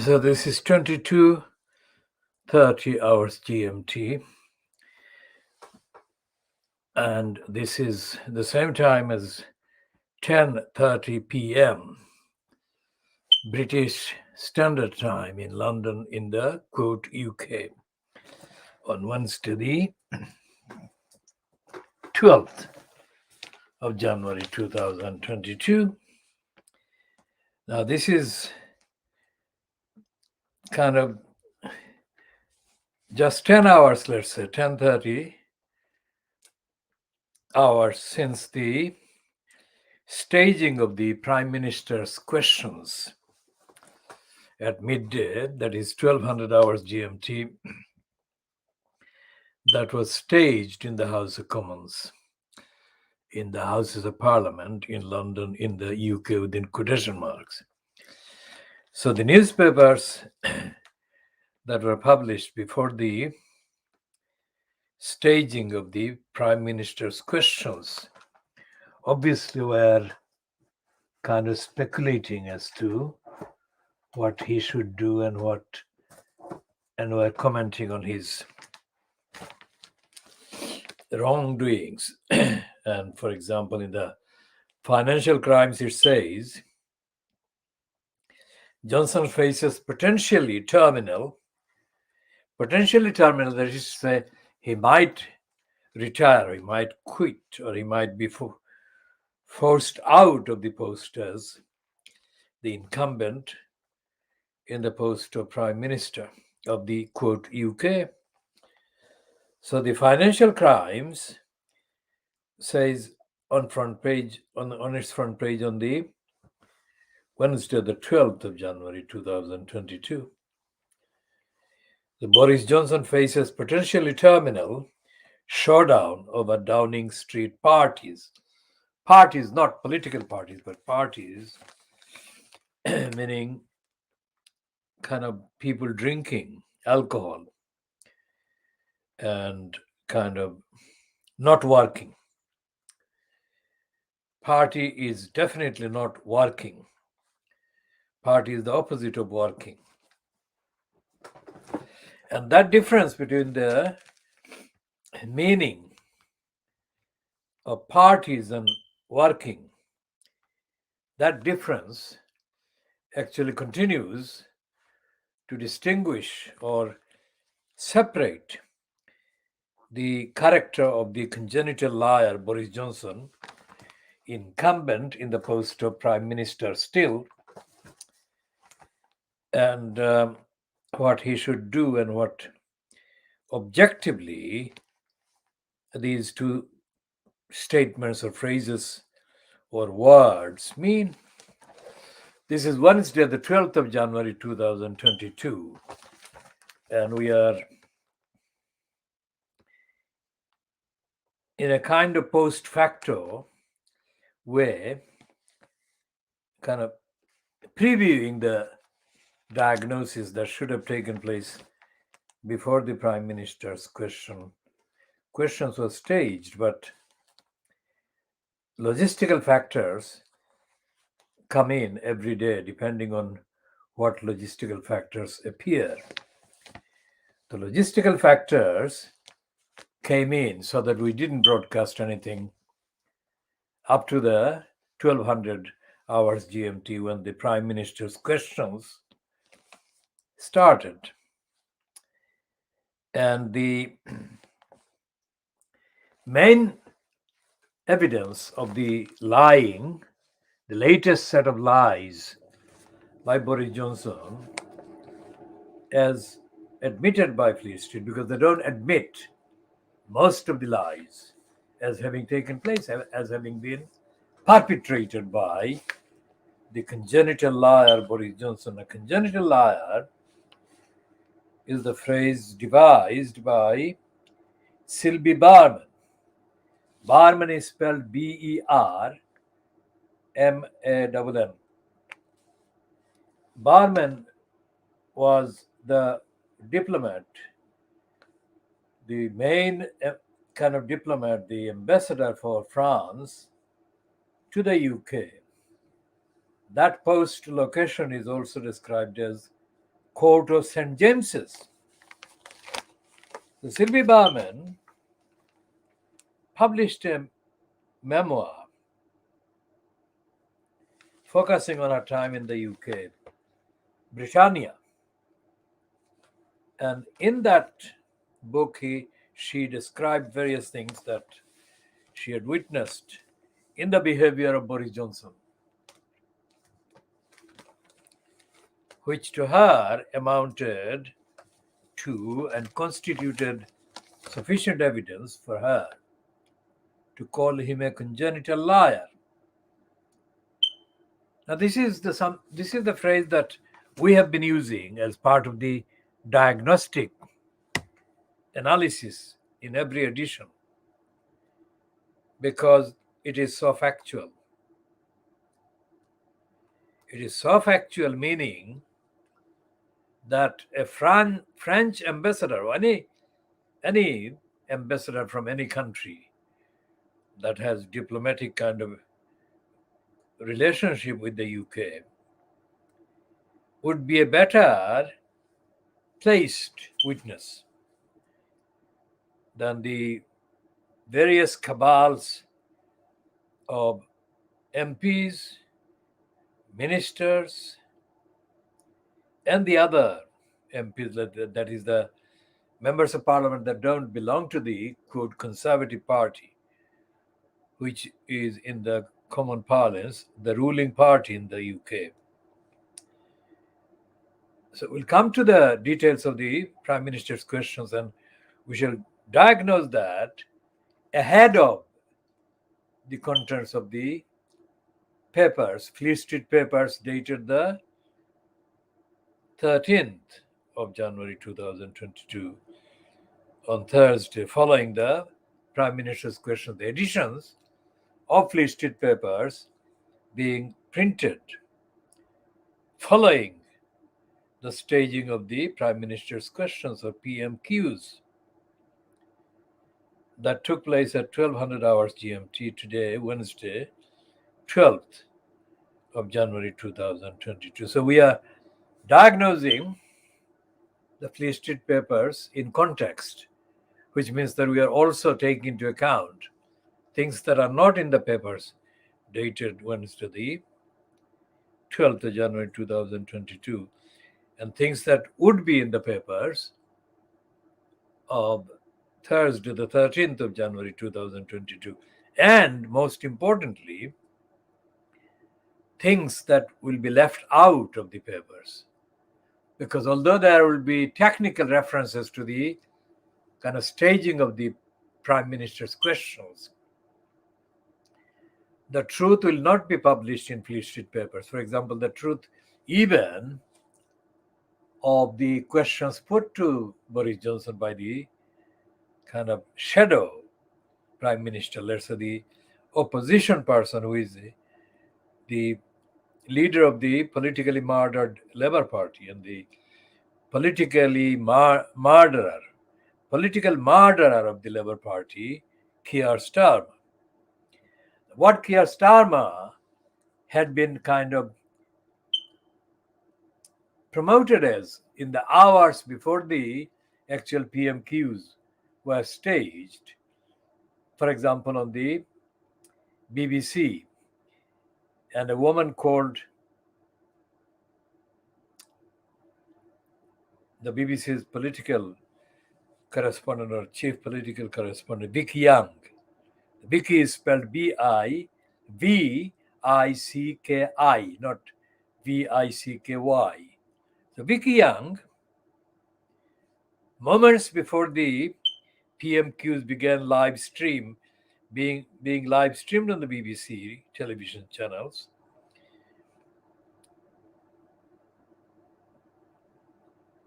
So this is 22:30 hours GMT, and this is the same time as 10:30 p.m. British Standard Time in London in the UK on Wednesday the 12th of January 2022. Now this is kind of just 10 hours, let's say 10:30 hours since the staging of the Prime Minister's questions at midday, that is 1200 hours GMT, that was staged in the House of Commons, in the Houses of Parliament in London, in the UK, within quotation marks. So the newspapers that were published before the staging of the Prime Minister's questions obviously were kind of speculating as to what he should do and were commenting on his wrongdoings. And for example, in the financial crimes, it says Johnson faces potentially terminal, that is to say, he might retire, he might quit, or he might be forced out of the post as the incumbent in the post of Prime Minister of the quote UK. So the financial crimes says on its front page on the Wednesday, the 12th of January 2022. The Boris Johnson faces potentially terminal showdown over Downing Street parties. Parties, not political parties, but parties, meaning kind of people drinking alcohol and kind of not working. Party is definitely not working. Party is the opposite of working. And that difference between the meaning of parties and working, that difference actually continues to distinguish or separate the character of the congenital liar Boris Johnson, incumbent in the post of Prime Minister still, and what he should do and what objectively these two statements or phrases or words mean. This is Wednesday, the 12th of January 2022, and we are in a kind of post facto way, kind of previewing the diagnosis that should have taken place before the Prime Minister's questions were staged, but logistical factors come in every day depending on what logistical factors appear. The logistical factors came in so that we didn't broadcast anything up to the 1200 hours GMT when the Prime Minister's questions started. And the main evidence of the lying, the latest set of lies by Boris Johnson, as admitted by Fleet Street, because they don't admit most of the lies as having taken place, as having been perpetrated by the congenital liar Boris Johnson. A congenital liar is the phrase devised by Sylvie Bermann. Bermann is spelled Bermann. Bermann was the diplomat, the main kind of diplomat, the ambassador for France to the UK. That post location is also described as Court of St. James's. So Sylvie Bermann published a memoir focusing on her time in the UK, Britannia. And in that book, she described various things that she had witnessed in the behavior of Boris Johnson, which to her amounted to and constituted sufficient evidence for her to call him a congenital liar. Now, this is the phrase that we have been using as part of the diagnostic analysis in every edition because it is so factual. It is so factual, meaning that a French ambassador or any ambassador from any country that has diplomatic kind of relationship with the UK would be a better placed witness than the various cabals of MPs, ministers, and the other MPs, that is the members of parliament that don't belong to the quote Conservative Party, which is in the common parlance the ruling party in the UK. So we'll come to the details of the Prime Minister's questions and we shall diagnose that ahead of the contents of the papers, Fleet Street papers dated the 13th of January 2022 on Thursday, following the Prime Minister's questions, the editions of Fleet Street papers being printed following the staging of the Prime Minister's questions or PMQs that took place at 1200 hours GMT today, Wednesday, 12th of January 2022. So we are diagnosing the Fleet Street papers in context, which means that we are also taking into account things that are not in the papers dated Wednesday, the 12th of January 2022, and things that would be in the papers of Thursday, the 13th of January 2022. And most importantly, things that will be left out of the papers. Because although there will be technical references to the kind of staging of the Prime Minister's questions, the truth will not be published in Fleet Street papers. For example, the truth even of the questions put to Boris Johnson by the kind of shadow Prime Minister, let's say the opposition person who is the leader of the politically murdered Labour Party and the political murderer of the Labour Party, Keir Starmer. What Keir Starmer had been kind of promoted as in the hours before the actual PMQs were staged, for example, on the BBC, and a woman called the BBC's political correspondent or chief political correspondent, Vicky Young. Vicky is spelled Bivicki, not Vicky. So Vicky Young, moments before the PMQs began being live streamed on the BBC television channels,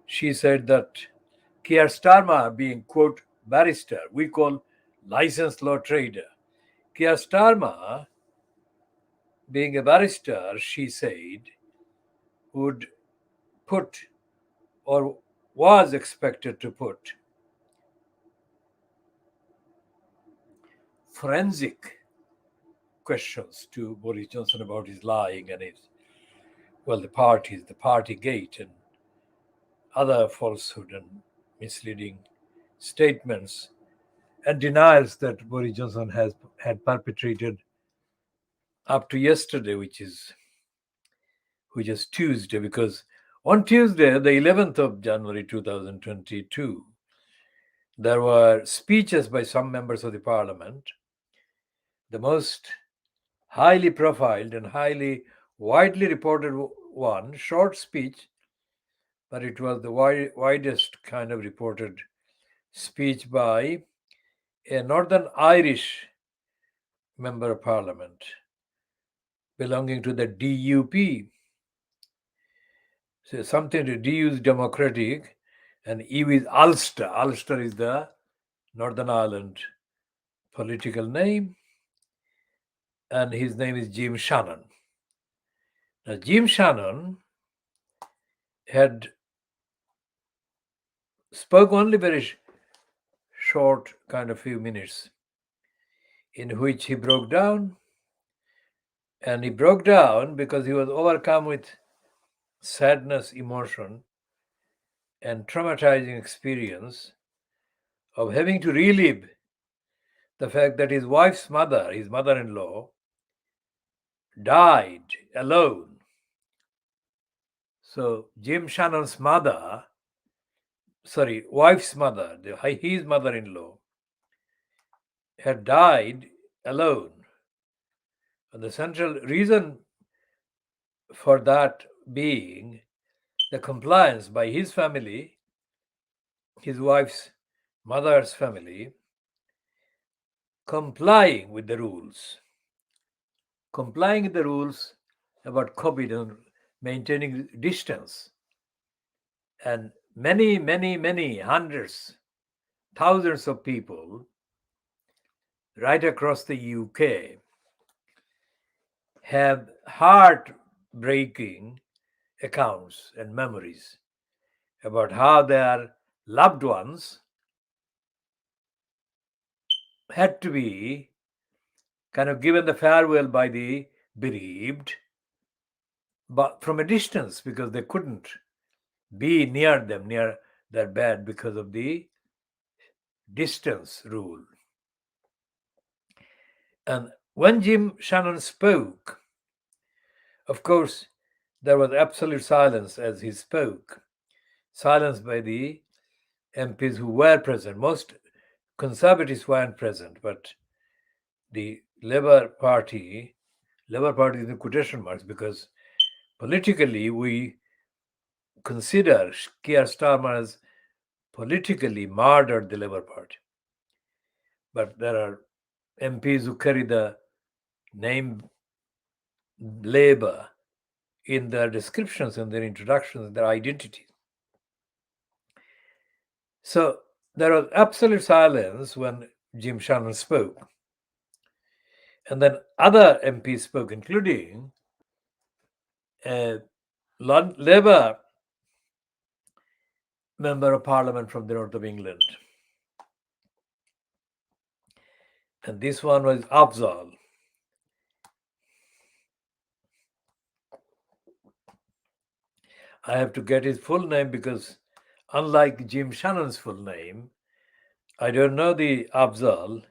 she said that Keir Starmer, being quote barrister, we call licensed law trader, Keir Starmer, being a barrister, she said, would put or was expected to put forensic questions to Boris Johnson about his lying and his the parties, the party gate, and other falsehood and misleading statements and denials that Boris Johnson had perpetrated up to yesterday, which is Tuesday, because on Tuesday, the 11th of January 2022, there were speeches by some members of the parliament. The most highly profiled and highly widely reported one, short speech, but it was the widest kind of reported speech by a Northern Irish member of parliament belonging to the DUP. So something to D is Democratic and E is Ulster. Ulster is the Northern Ireland political name, and his name is Jim Shannon. Now, Jim Shannon had spoke only very short, kind of few minutes, in which he broke down, and he broke down because he was overcome with sadness, emotion, and traumatizing experience of having to relive the fact that his wife's mother, his mother-in-law, died alone. So Jim Shannon's wife's mother, his mother-in-law, had died alone. And the central reason for that being the compliance by his family, his wife's mother's family, complying with the rules about COVID and maintaining distance. And many hundreds, thousands of people right across the UK have heartbreaking accounts and memories about how their loved ones had to be kind of given the farewell by the bereaved, but from a distance, because they couldn't be near their bed because of the distance rule. And when Jim Shannon spoke, of course, there was absolute silence as he spoke. Silence by the MPs who were present. Most Conservatives weren't present, but the Labour Party is in quotation marks because politically we consider Keir Starmer as politically murdered the Labour Party. But there are MPs who carry the name Labour in their descriptions and their introductions and their identities. So there was absolute silence when Jim Shannon spoke. And then other MPs spoke, including a Labour member of parliament from the north of England. And this one was Afzal. I have to get his full name because unlike Jim Shannon's full name, I don't know the Afzal.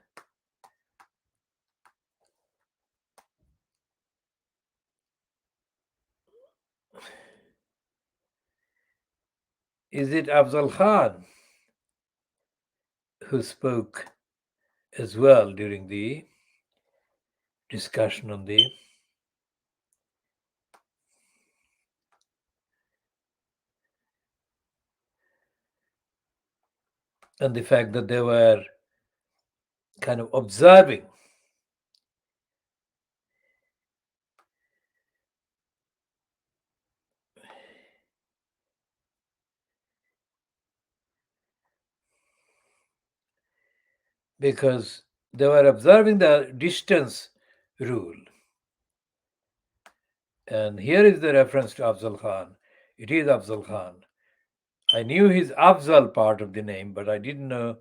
Is it Afzal Khan who spoke as well during the discussion on the and the fact that they were kind of observing because they were observing the distance rule. And here is the reference to Afzal Khan. It is Afzal Khan. I knew his Afzal part of the name, but I didn't know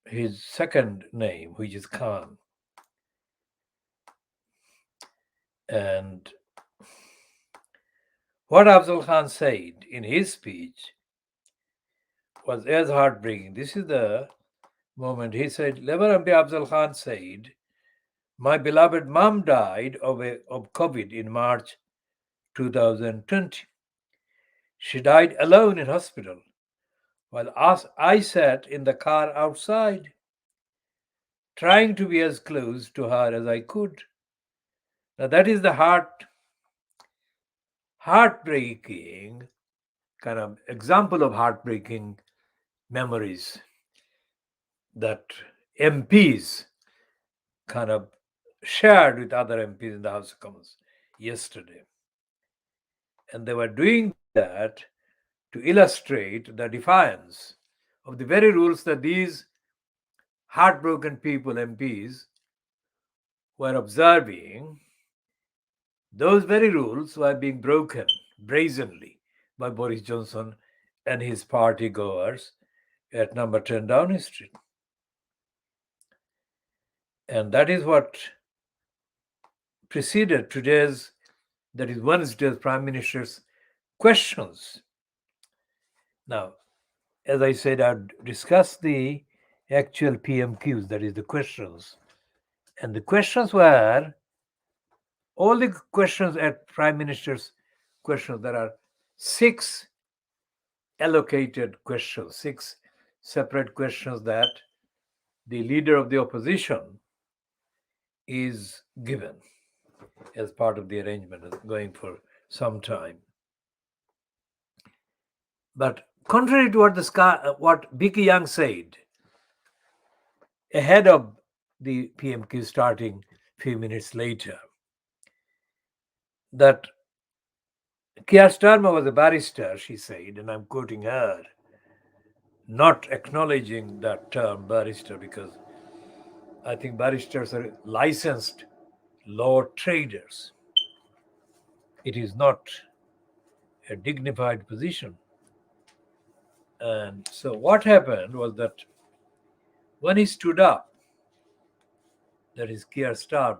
his second name, which is Khan. And What Afzal Khan said in his speech was as heartbreaking. This is the moment he said, Lever MP Afzal Khan said, my beloved mom died of COVID in March 2020. She died alone in hospital while I sat in the car outside, trying to be as close to her as I could. Now that is the heartbreaking kind of example of heartbreaking memories that MPs kind of shared with other MPs in the House of Commons yesterday. And they were doing that to illustrate the defiance of the very rules that these heartbroken people, MPs, were observing. Those very rules were being broken brazenly by Boris Johnson and his party goers at number 10 Downing Street. And that is what preceded today's, that is Wednesday's Prime Minister's questions. Now, as I said, I'd discuss the actual PMQs, that is the questions. And the questions were all the questions at Prime Minister's questions. There are 6 allocated questions, 6 separate questions that the leader of the opposition is given as part of the arrangement going for some time. But contrary to what Vicky Young said ahead of the PMQ starting a few minutes later, that Keir Starmer was a barrister, she said, and I'm quoting her, not acknowledging that term barrister, because I think barristers are licensed law traders. It is not a dignified position. And so what happened was that when he stood up, that is Keir Starmer,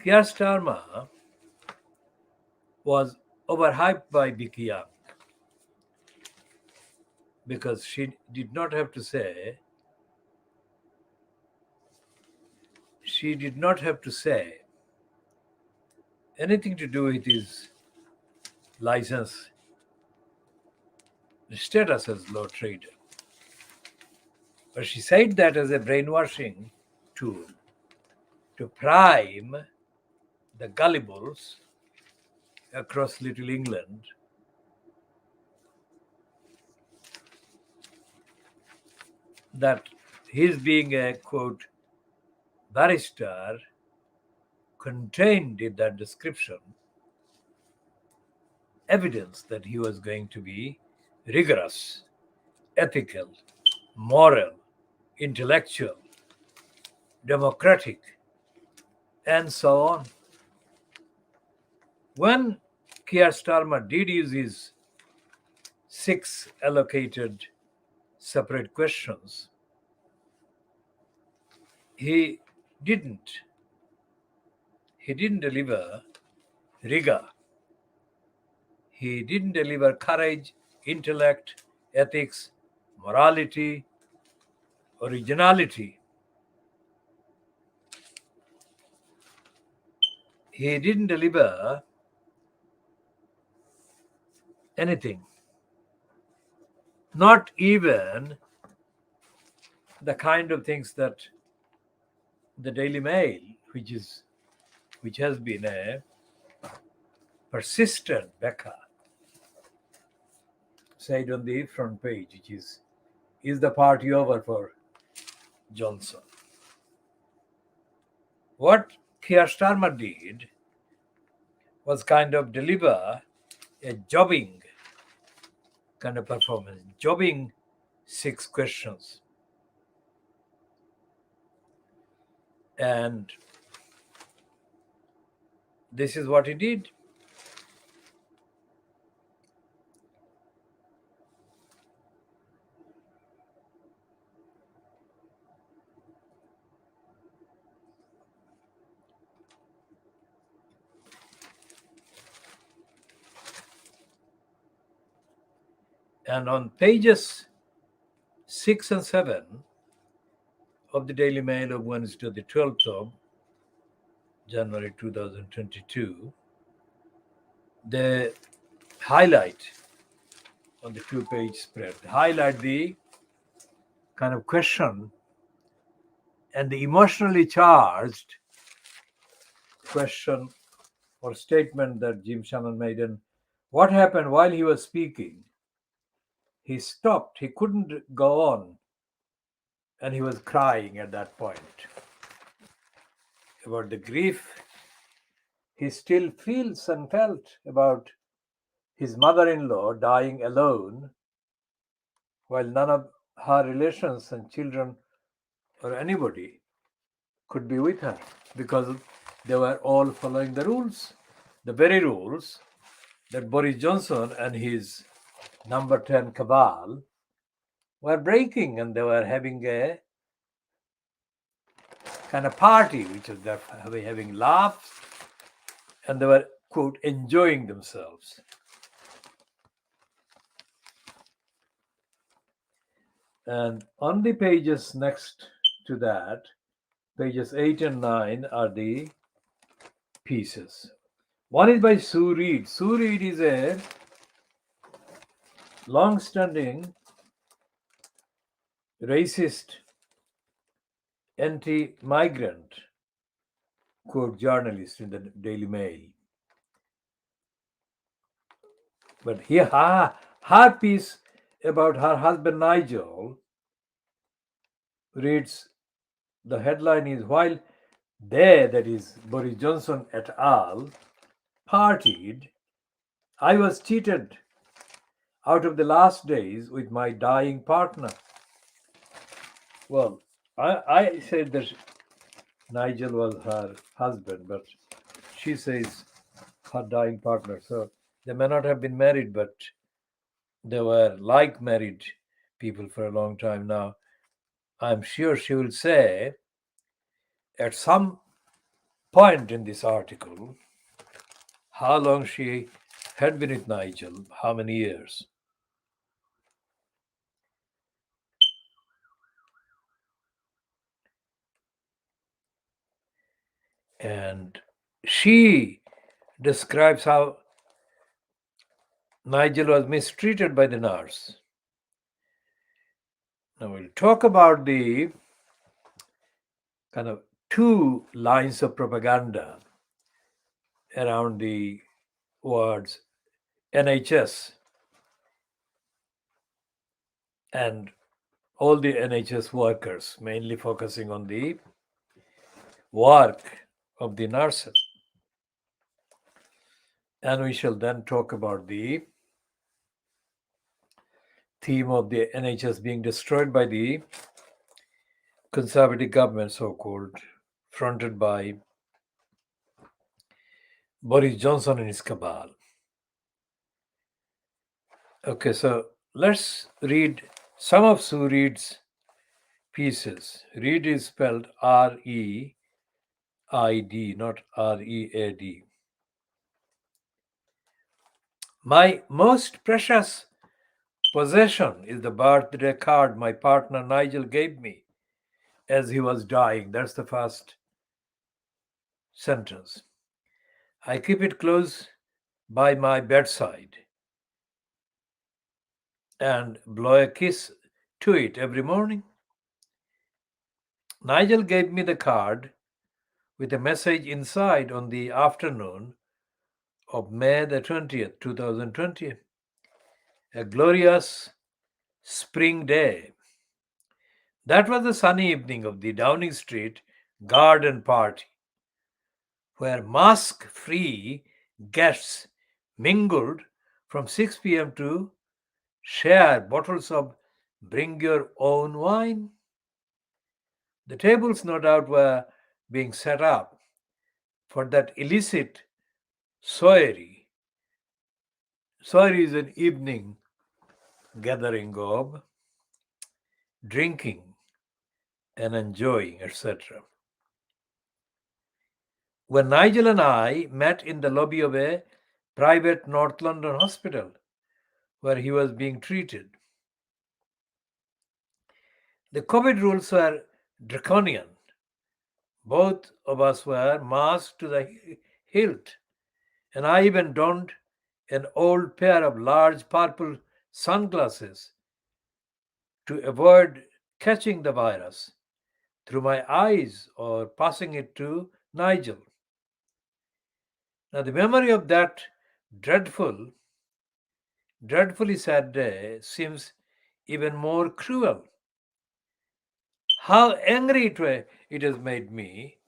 Keir Starmer was overhyped by Vicky Young because she did not have to say anything to do with his license status as law trader. But she said that as a brainwashing tool to prime the gullibles across Little England that his being a, quote, barrister contained in that description evidence that he was going to be rigorous, ethical, moral, intellectual, democratic, and so on. When Keir Starmer did use his 6 allocated separate questions, he didn't deliver rigor. He didn't deliver courage, intellect, ethics, morality, originality. He didn't deliver anything. Not even the kind of things that the Daily Mail, which has been a persistent Becca, said on the front page, which is the party over for Johnson? What Keir Starmer did was kind of deliver a jobbing kind of performance, jobbing 6 questions. And this is what he did. And on pages 6 and 7 of the Daily Mail of Wednesday, the 12th of January 2022, they highlight on the two-page spread, highlight the kind of question and the emotionally charged question or statement that Jim Shannon made. And what happened while he was speaking? He stopped. He couldn't go on. And he was crying at that point about the grief he still feels and felt about his mother-in-law dying alone while none of her relations and children or anybody could be with her because they were all following the rules, the very rules that Boris Johnson and his number 10 cabal were breaking, and they were having a kind of party, which was they're having laughs, and they were, quote, enjoying themselves. And on the pages next to that, pages 8 and 9 are the pieces. One is by Sue Reed. Sue Reed is a long-standing racist, anti-migrant, quote, journalist in the Daily Mail. But here, her piece about her husband Nigel reads, the headline is, while they, that is Boris Johnson et al., partied, I was cheated out of the last days with my dying partner. Well, I said that Nigel was her husband, but she says her dying partner. So they may not have been married, but they were like married people for a long time now. I'm sure she will say at some point in this article how long she had been with Nigel, how many years. And she describes how Nigel was mistreated by the nurse. Now we'll talk about the kind of two lines of propaganda around the words NHS and all the NHS workers, mainly focusing on the work of the nurses. And we shall then talk about the theme of the NHS being destroyed by the Conservative government, so-called, fronted by Boris Johnson and his cabal. Okay, so let's read some of Sue Reed's pieces. Reed is spelled R-E-I-D, not R-E-A-D. My most precious possession is the birthday card my partner Nigel gave me as he was dying. That's the first sentence. I keep it close by my bedside and blow a kiss to it every morning. Nigel gave me the card with a message inside on the afternoon of May the 20th, 2020, a glorious spring day. That was the sunny evening of the Downing Street garden party, where mask-free guests mingled from 6 p.m. to share bottles of bring your own wine. The tables, no doubt, were being set up for that illicit soiree. Soiree is an evening gathering of drinking and enjoying, etc. When Nigel and I met in the lobby of a private North London hospital, where he was being treated. The COVID rules were draconian. Both of us were masked to the hilt, and I even donned an old pair of large purple sunglasses to avoid catching the virus through my eyes or passing it to Nigel. Now, the memory of that dreadfully sad day seems even more cruel. How angry it has made me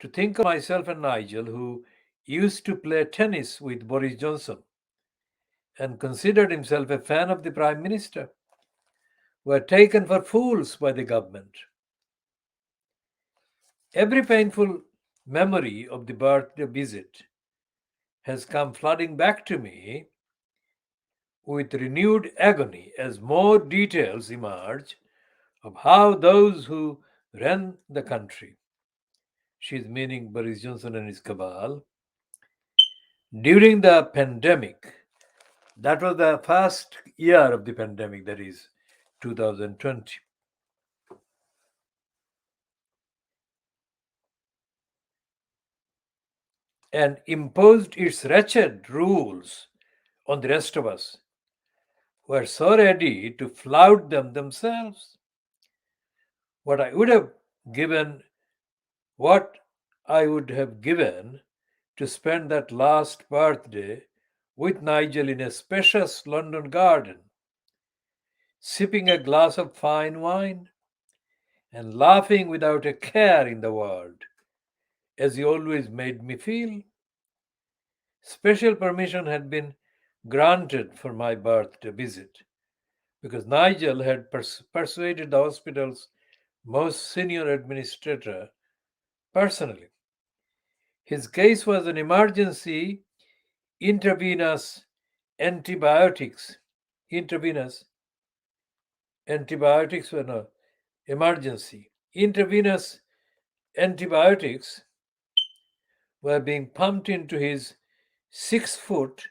to think of myself and Nigel, who used to play tennis with Boris Johnson and considered himself a fan of the Prime Minister, were taken for fools by the government. Every painful memory of the birthday visit has come flooding back to me with renewed agony as more details emerge of how those who ran the country, she's meaning Boris Johnson and his cabal, during the pandemic, that was the first year of the pandemic, that is 2020, and imposed its wretched rules on the rest of us, were so ready to flout them themselves. What I would have given, what I would have given to spend that last birthday with Nigel in a spacious London garden, sipping a glass of fine wine and laughing without a care in the world, as he always made me feel. Special permission had been granted for my birthday visit because Nigel had persuaded the hospital's most senior administrator personally. His case was an emergency intravenous antibiotics. Intravenous antibiotics were no emergency. Intravenous antibiotics were being pumped into his 6 foot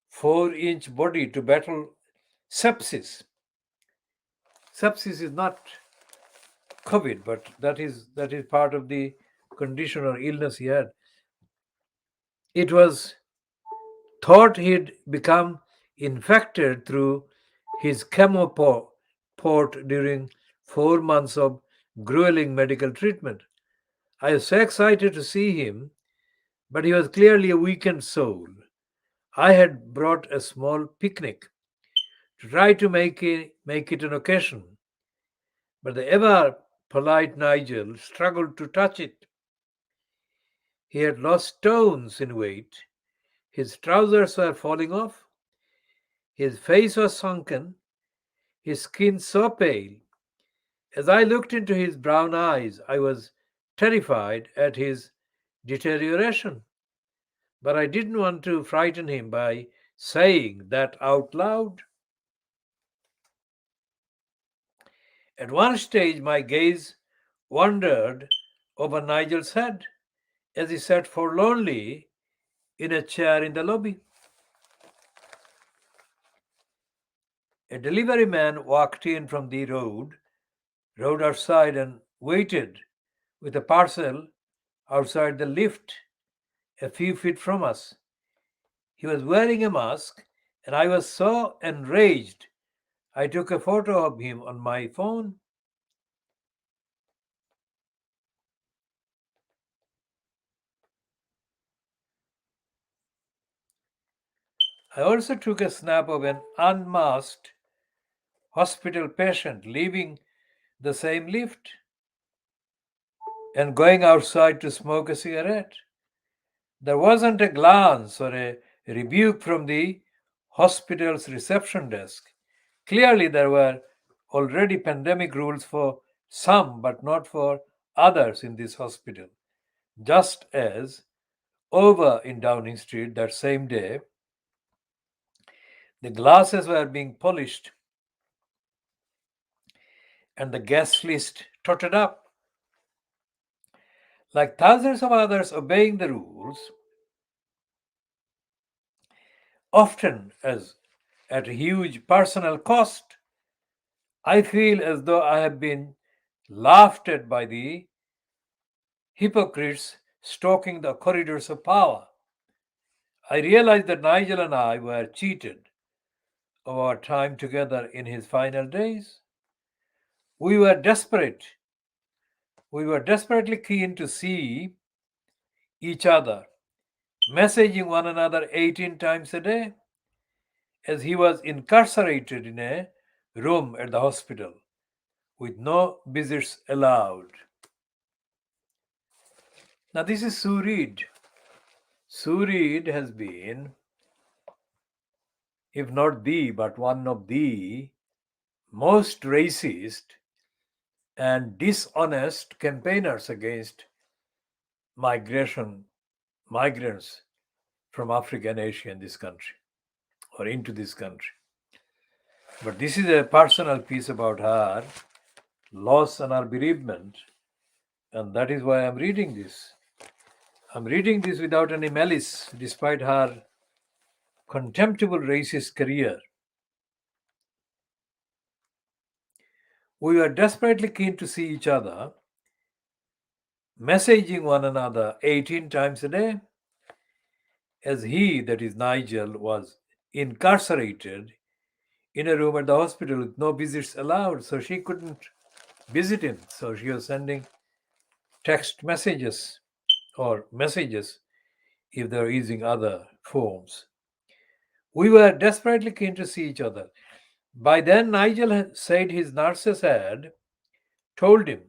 4 inch body to battle sepsis. Sepsis is not COVID, but that is part of the condition or illness he had. It was thought he'd become infected through his chemo port during 4 months of grueling medical treatment. I was so excited to see him, but he was clearly a weakened soul. I had brought a small picnic to try to make it an occasion, but the ever polite Nigel struggled to touch it. He had lost stones in weight. His trousers were falling off. His face was sunken, his skin so pale. As I looked into his brown eyes, I was terrified at his deterioration. But I didn't want to frighten him by saying that out loud. At one stage, my gaze wandered over Nigel's head as he sat forlornly in a chair in the lobby. A delivery man walked in from the road outside, and waited with a parcel outside the lift a few feet from us. He was wearing a mask, and I was so enraged I took a photo of him on my phone. I also took a snap of an unmasked hospital patient leaving the same lift and going outside to smoke a cigarette. There wasn't a glance or a rebuke from the hospital's reception desk. Clearly, there were already pandemic rules for some, but not for others in this hospital. Just as over in Downing Street that same day, the glasses were being polished and the guest list totted up. Like thousands of others obeying the rules, often at a huge personal cost. I feel as though I have been laughed at by the hypocrites stalking the corridors of power. I realize that Nigel and I were cheated of our time together in his final days. We were desperate. We were desperately keen to see each other, messaging one another 18 times a day, as he was incarcerated in a room at the hospital with no visits allowed. Now, this is Sue Reed. Sue Reed has been, if not the, but one of the most racist and dishonest campaigners against migrants from Africa and Asia in this country or into this country. But this is a personal piece about her loss and her bereavement, and that is why I'm reading this. I'm reading this without any malice, despite her contemptible racist career. We were desperately keen to see each other, messaging one another 18 times a day, as he, that is Nigel, was incarcerated in a room at the hospital with no visits allowed, so she couldn't visit him. So she was sending text messages or messages if they were using other forms. We were desperately keen to see each other. By then, Nigel had said his nurses had told him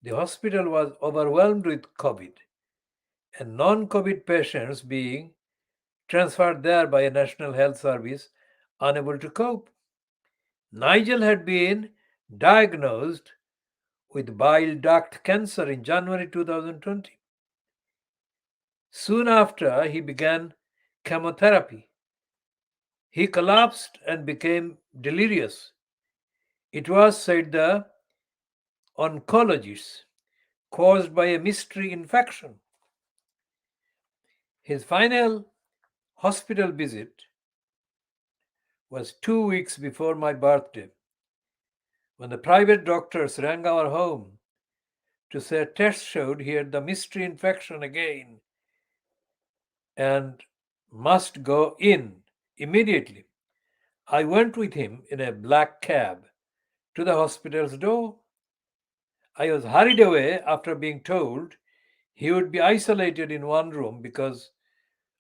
the hospital was overwhelmed with COVID and non COVID patients being transferred there by a National Health Service unable to cope. Nigel had been diagnosed with bile duct cancer in January 2020. Soon after, he began chemotherapy. He collapsed and became delirious. It was, said the oncologists, caused by a mystery infection. His final hospital visit was 2 weeks before my birthday, when the private doctors rang our home to say tests showed he had the mystery infection again and must go in immediately. I went with him in a black cab to the hospital's door. I was hurried away after being told he would be isolated in one room because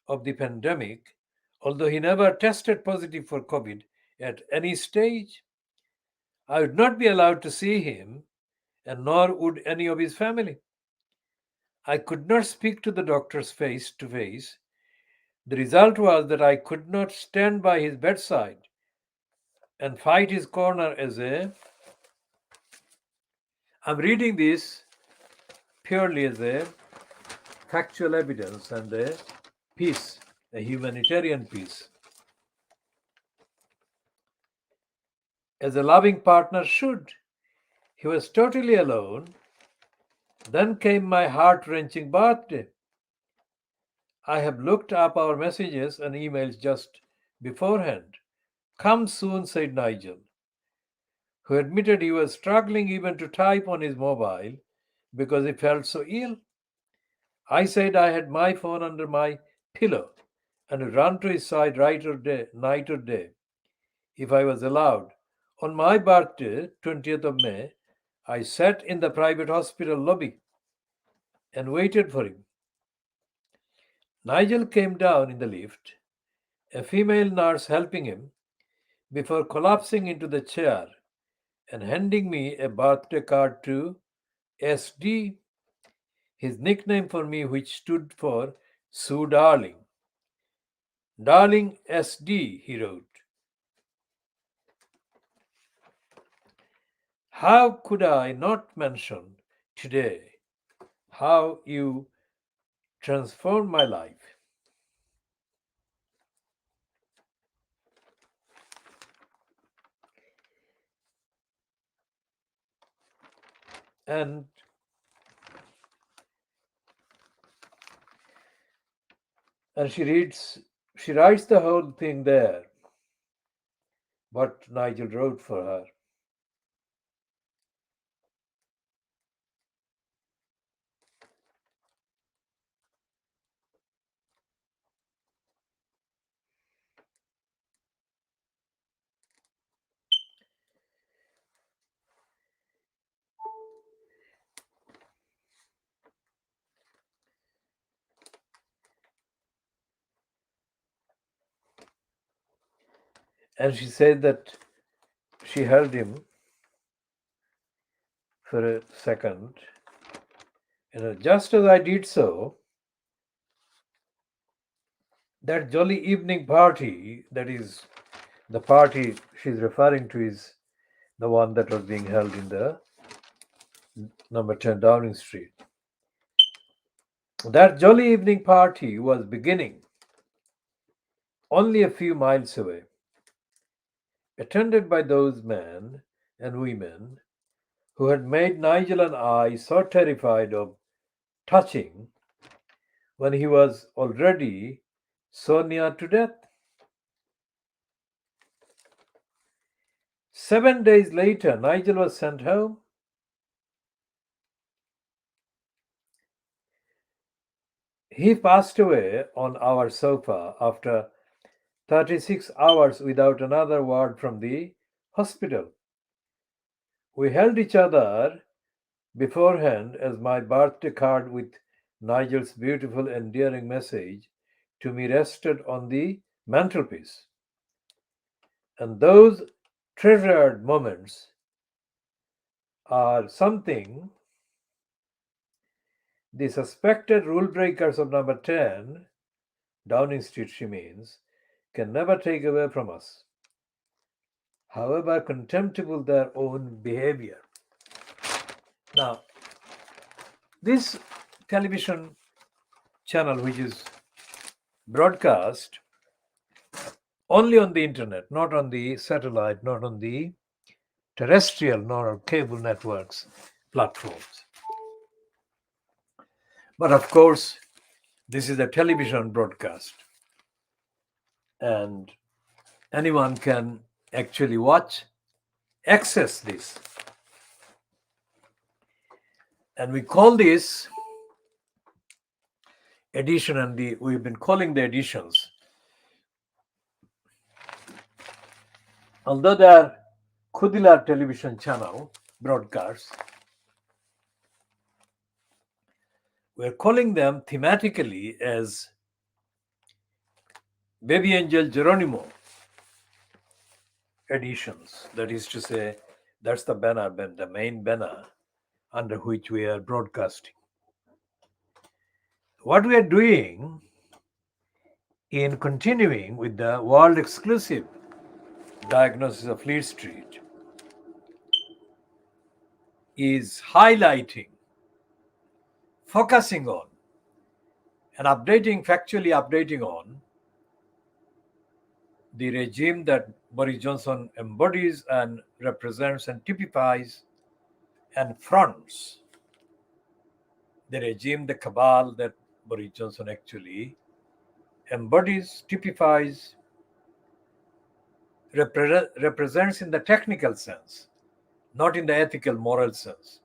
of the pandemic, although he never tested positive for COVID at any stage. I would not be allowed to see him, and nor would any of his family. I could not speak to the doctors face to face. The result was that I could not stand by his bedside and fight his corner as a. I'm reading this purely as a factual evidence and a piece, a humanitarian piece. As a loving partner should. He was totally alone. Then came my heart-wrenching birthday. I have looked up our messages and emails just beforehand. Come soon, said Nigel, who admitted he was struggling even to type on his mobile because he felt so ill. I said I had my phone under my pillow and would run to his side night or day, if I was allowed. On my birthday, 20th of May, I sat in the private hospital lobby and waited for him. Nigel came down in the lift, a female nurse helping him, before collapsing into the chair and handing me a birthday card to SD, his nickname for me, which stood for Sue Darling. Darling SD, he wrote. How could I not mention today how you transformed my life? And she writes the whole thing there. what Nigel wrote for her. And she said that she held him for a second. And just as I did so, that jolly evening party, that is, the party she's referring to is the one that was being held in the number 10 Downing Street. That jolly evening party was beginning only a few miles away, attended by those men and women who had made Nigel and I so terrified of touching when he was already so near to death. 7 days later, Nigel was sent home. He passed away on our sofa after 36 hours without another word from the hospital. We held each other beforehand as my birthday card with Nigel's beautiful, endearing message to me rested on the mantelpiece. And those treasured moments are something the suspected rule breakers of number 10, Downing Street, she means, can never take away from us, however contemptible their own behavior. Now, this television channel, which is broadcast only on the internet, not on the satellite, not on the terrestrial, nor cable networks platforms. But of course, this is a television broadcast, and anyone can actually access this. And we call this edition, and we've been calling the editions, although they are Khoodeelaar television channel broadcasts, we're calling them thematically as BabyAngelGeronimo editions. That is to say, that's the banner, the main banner under which we are broadcasting. What we are doing in continuing with the world exclusive diagnosis of Fleet Street is highlighting, focusing on, and factually updating on the regime that Boris Johnson embodies and represents and typifies and fronts. The regime, the cabal that Boris Johnson actually embodies, typifies, represents in the technical sense, not in the ethical, moral sense.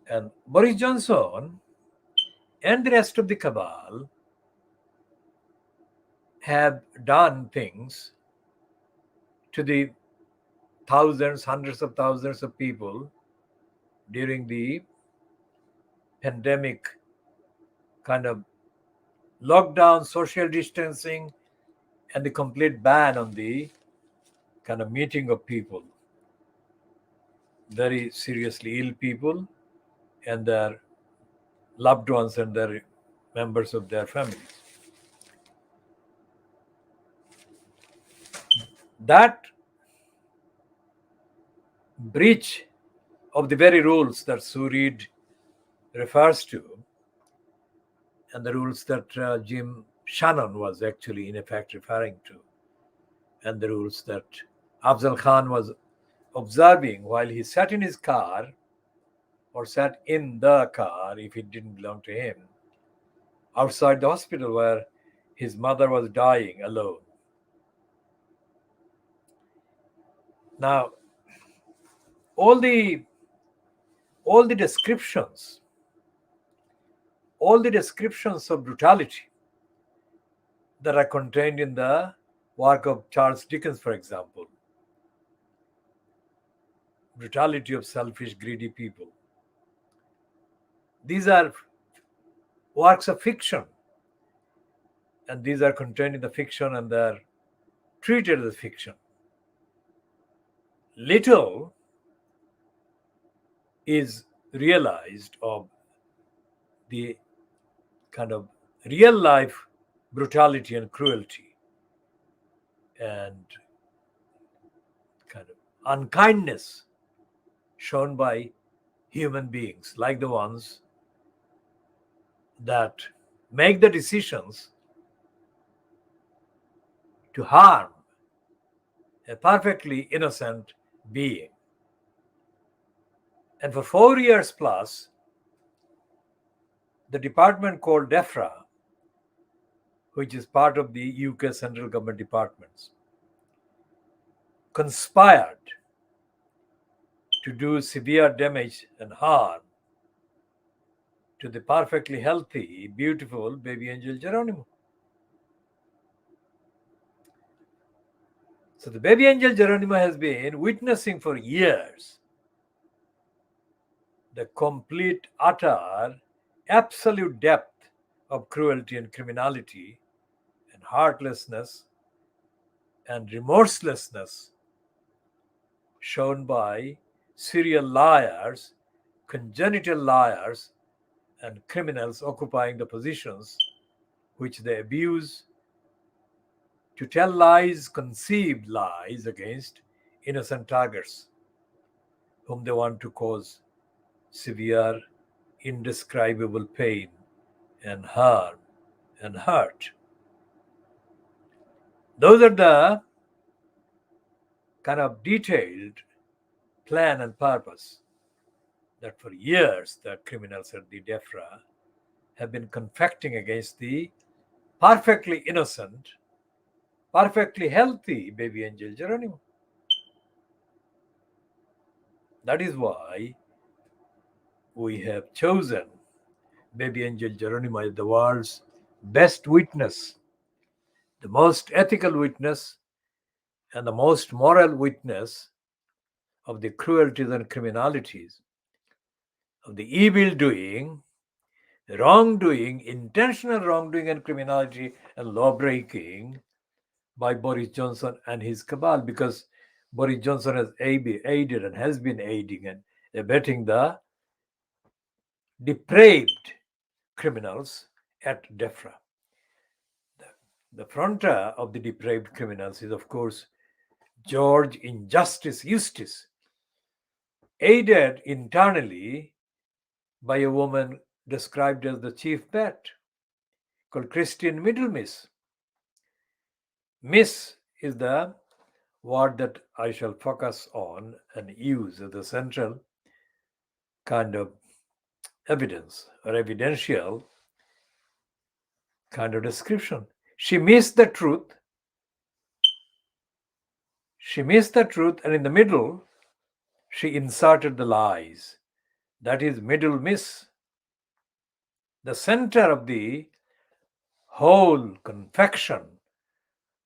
And Boris Johnson and the rest of the cabal have done things to the thousands, hundreds of thousands of people during the pandemic kind of lockdown, social distancing, and the complete ban on the kind of meeting of people, very seriously ill people and their loved ones and their members of their families. That breach of the very rules that Sue Reed refers to, and the rules that Jim Shannon was actually in effect referring to, and the rules that Afzal Khan was observing while he sat in his car, or sat in the car if it didn't belong to him, outside the hospital where his mother was dying alone. Now, all the all the descriptions, all the descriptions of brutality that are contained in the work of Charles Dickens, for example, brutality of selfish, greedy people. These are works of fiction, and these are contained in the fiction and they're treated as fiction. Little is realized of the kind of real life brutality and cruelty and kind of unkindness shown by human beings, like the ones that make the decisions to harm a perfectly innocent being. And for 4 years plus, the department called DEFRA, which is part of the UK central government departments, conspired to do severe damage and harm to the perfectly healthy, beautiful baby angel Geronimo. So the baby angel Geronimo has been witnessing for years the complete, utter, absolute depth of cruelty and criminality and heartlessness and remorselessness shown by serial liars, congenital liars, and criminals occupying the positions which they abuse to tell lies, conceived lies against innocent targets whom they want to cause severe, indescribable pain and harm and hurt. Those are the kind of detailed plan and purpose that for years the criminals at the DEFRA have been confecting against the perfectly innocent, perfectly healthy baby angel Geronimo. That is why we have chosen baby angel Geronimo as the world's best witness, the most ethical witness, and the most moral witness of the cruelties and criminalities, of the evil doing, wrongdoing, intentional wrongdoing and criminality and law breaking by Boris Johnson and his cabal, because Boris Johnson has aided and has been aiding and abetting the depraved criminals at DEFRA. The frontier of the depraved criminals is, of course, George Injustice Eustace, aided internally by a woman described as the chief bat, called Christian Middlemiss. Miss is the word that I shall focus on and use as the central kind of evidence or evidential kind of description. She missed the truth. She missed the truth, and in the middle, she inserted the lies. That is middle miss. The center of the whole confection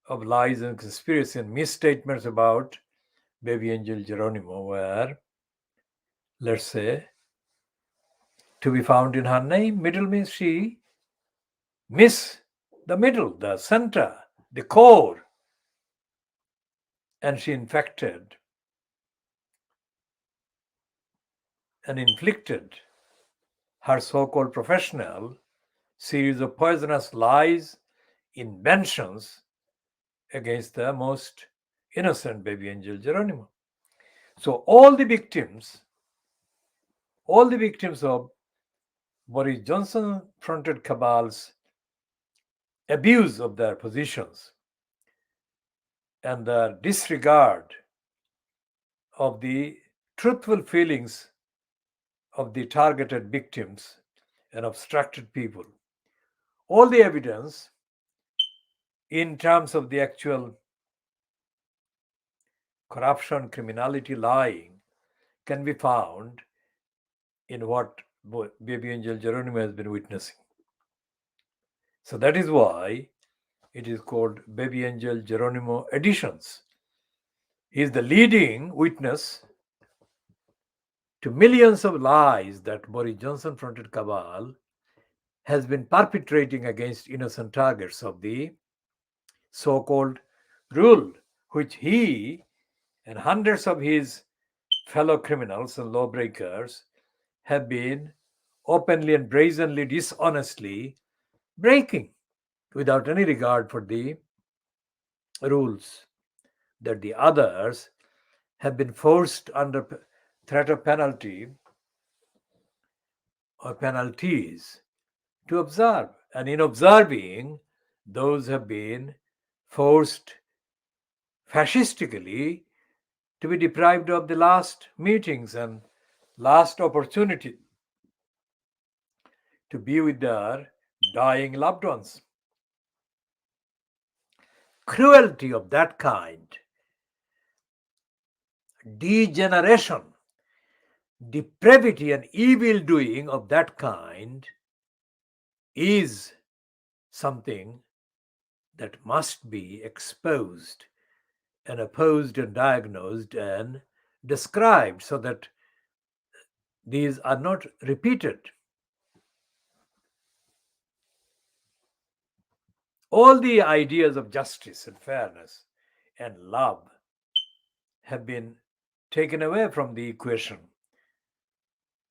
of lies and conspiracy and misstatements about baby angel Geronimo were, let's say, to be found in her name. Middle means she miss the middle, the center, the core, and she infected and inflicted her so-called professional series of poisonous lies, inventions against the most innocent baby angel Geronimo. So all the victims of Boris Johnson fronted cabal's abuse of their positions and their disregard of the truthful feelings of the targeted victims and obstructed people. All the evidence in terms of the actual corruption, criminality, lying can be found in what Baby Angel Geronimo has been witnessing. So that is why it is called Baby Angel Geronimo Editions. He is the leading witness to millions of lies that Boris Johnson fronted cabal has been perpetrating against innocent targets of the so-called rule, which he and hundreds of his fellow criminals and lawbreakers have been openly and brazenly, dishonestly breaking without any regard for the rules that the others have been forced under threat of penalty or penalties to observe. And in observing, those have been forced fascistically to be deprived of the last meetings and last opportunity to be with their dying loved ones. Cruelty of that kind, degeneration, depravity, and evil doing of that kind is something that must be exposed and opposed and diagnosed and described so that these are not repeated. All the ideas of justice and fairness and love have been taken away from the equation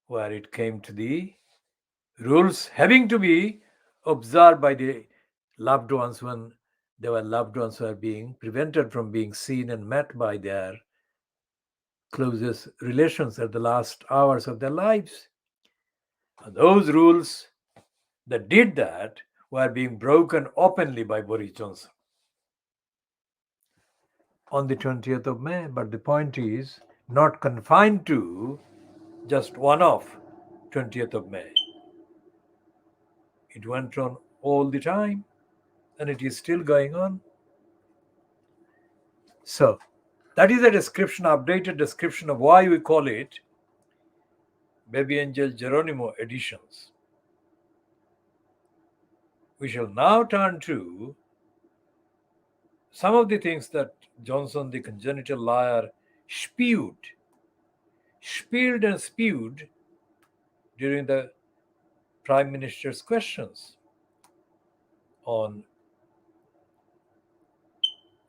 where it came to the rules having to be observed by the loved ones when their loved ones were being prevented from being seen and met by their closest relations at the last hours of their lives. And those rules that did that were being broken openly by Boris Johnson on the 20th of May. But the point is not confined to just one off 20th of May. It went on all the time and it is still going on. So that is a description, updated description of why we call it Baby Angel Geronimo Editions. We shall now turn to some of the things that Johnson, the congenital liar, spilled and spewed during the Prime Minister's questions on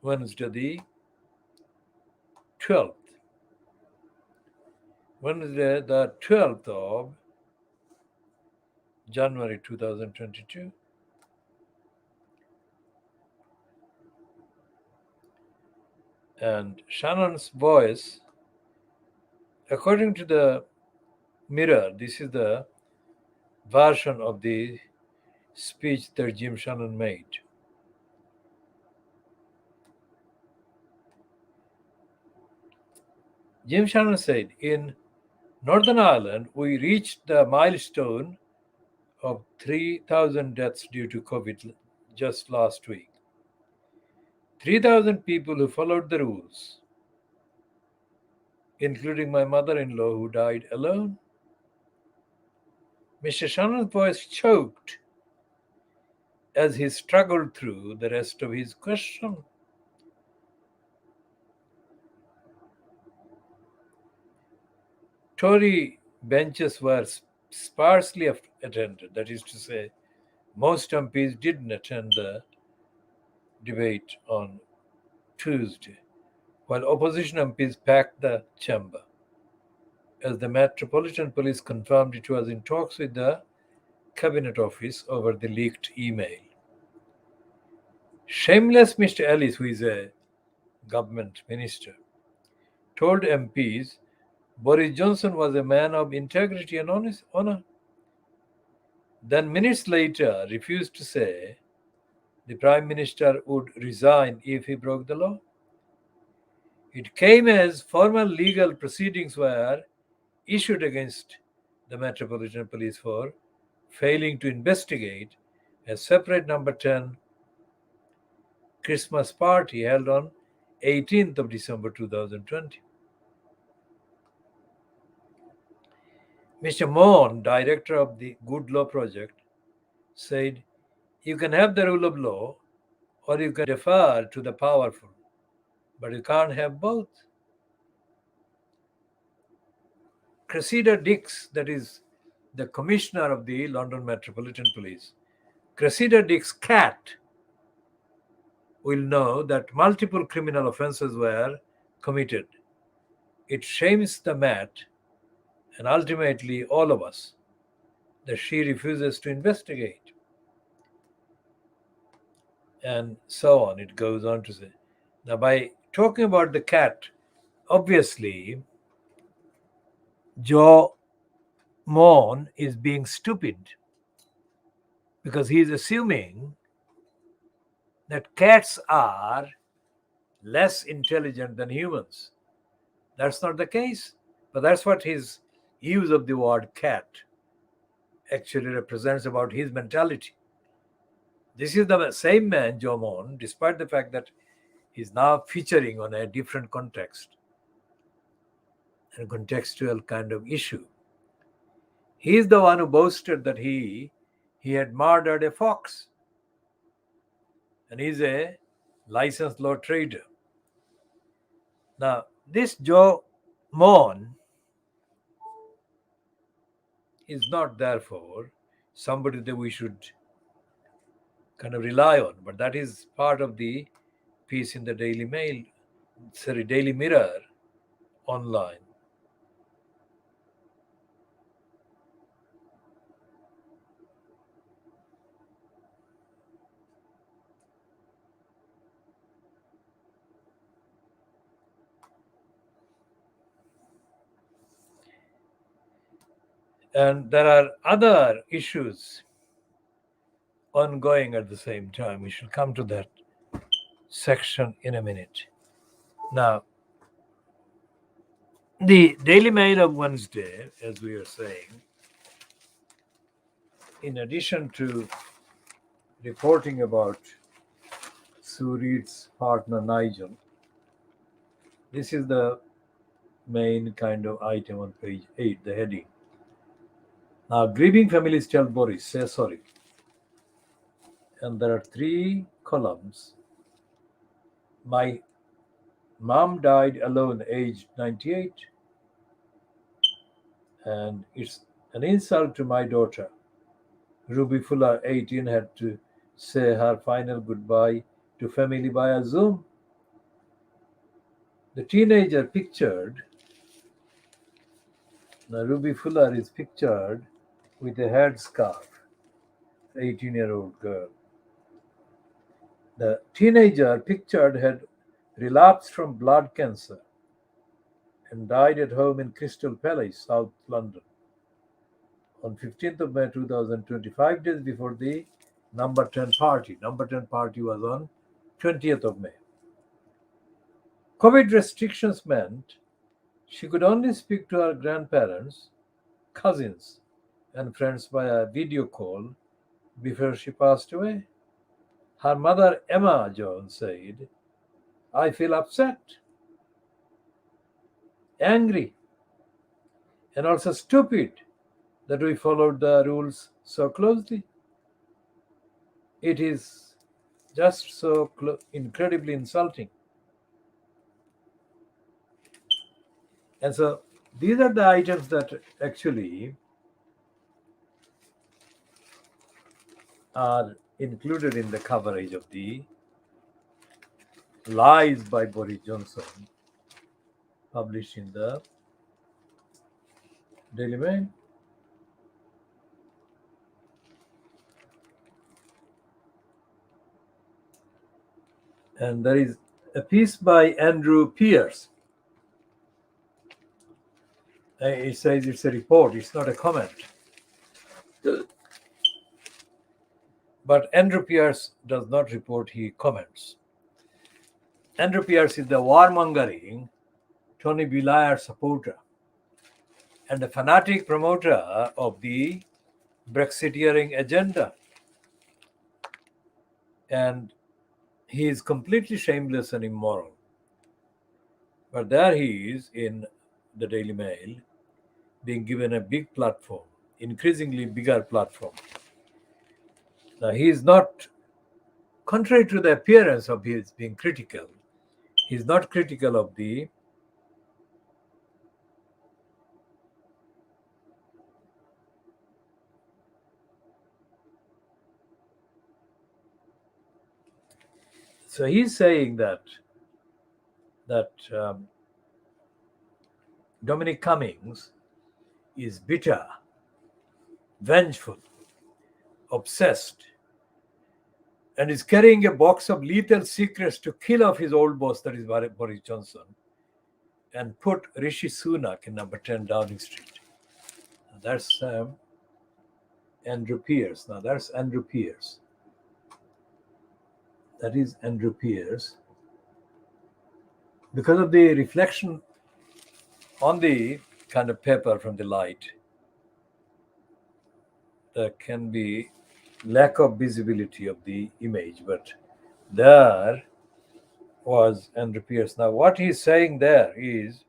Wednesday the 12th. Wednesday the 12th of January 2022. And Shannon's voice, according to the Mirror, this is the version of the speech that Jim Shannon made. Jim Shannon said, in Northern Ireland, we reached the milestone of 3,000 deaths due to COVID just last week. 3,000 people who followed the rules, including my mother-in-law who died alone. Mr. Shannon's voice choked as he struggled through the rest of his question. Tory benches were sparsely attended, that is to say, most MPs didn't attend the debate on Tuesday, while opposition MPs packed the chamber. As the Metropolitan Police confirmed, it was in talks with the Cabinet Office over the leaked email. Shameless Mr. Ellis, who is a government minister, told MPs Boris Johnson was a man of integrity and honor. Then minutes later refused to say the Prime Minister would resign if he broke the law. It came as formal legal proceedings were issued against the Metropolitan Police for failing to investigate a separate number 10 Christmas party held on 18th of December 2020. Mr. Mohan, director of the Good Law Project, said, "You can have the rule of law or you can defer to the powerful, but you can't have both." Cressida Dix, that is the commissioner of the London Metropolitan Police, Cressida Dix's cat will know that multiple criminal offences were committed. It shames the Met and ultimately all of us that she refuses to investigate. And so on, it goes on to say. Now, by talking about the cat, obviously, Joe Mon is being stupid because he is assuming that cats are less intelligent than humans. That's not the case, but that's what his use of the word cat actually represents about his mentality. This is the same man, Jomon, despite the fact that he's now featuring on a different context and contextual kind of issue. He is the one who boasted that he had murdered a fox, and he's a licensed law trader. Now, this Joe Mon is not therefore somebody that we should kind of rely on, but that is part of the piece in the Daily Mirror online. And there are other issues ongoing at the same time. We shall come to that section in a minute. Now, the Daily Mail of Wednesday, as we are saying, in addition to reporting about Sue Reed's partner Nigel, this is the main kind of item on page 8, the heading. Now, grieving families tell Boris, say sorry. And there are 3 columns. My mom died alone, aged 98. And it's an insult to my daughter. Ruby Fuller, 18, had to say her final goodbye to family via Zoom. The teenager pictured, now Ruby Fuller is pictured with a headscarf, 18-year-old girl. The teenager pictured had relapsed from blood cancer and died at home in Crystal Palace, South London, on 15th of May 2020, 5 days before the number 10 party. Number 10 party was on 20th of May. COVID restrictions meant she could only speak to her grandparents, cousins, and friends via video call before she passed away. Her mother, Emma Jones, said, "I feel upset, angry, and also stupid that we followed the rules so closely. It is just so incredibly insulting." And so these are the items that actually are included in the coverage of the lies by Boris Johnson published in the Daily Mail. And there is a piece by Andrew Pierce. It says it's a report, it's not a comment. But Andrew Pierce does not report, he comments. Andrew Pierce is the warmongering Tony Blair supporter and a fanatic promoter of the Brexiteering agenda. And he is completely shameless and immoral. But there he is in the Daily Mail, being given a big platform, increasingly bigger platform. Now, he is not, contrary to the appearance of his being critical, he is not critical of the so he's saying that Dominic Cummings is bitter, vengeful, obsessed, and is carrying a box of lethal secrets to kill off his old boss, that is Boris Johnson, and put Rishi Sunak in number 10 Downing Street. That's Andrew Pierce. Now that's Andrew Pierce. That is Andrew Pierce. Because of the reflection on the kind of paper from the light, there can be lack of visibility of the image, but there was Andrew Pierce. Now what he's saying there is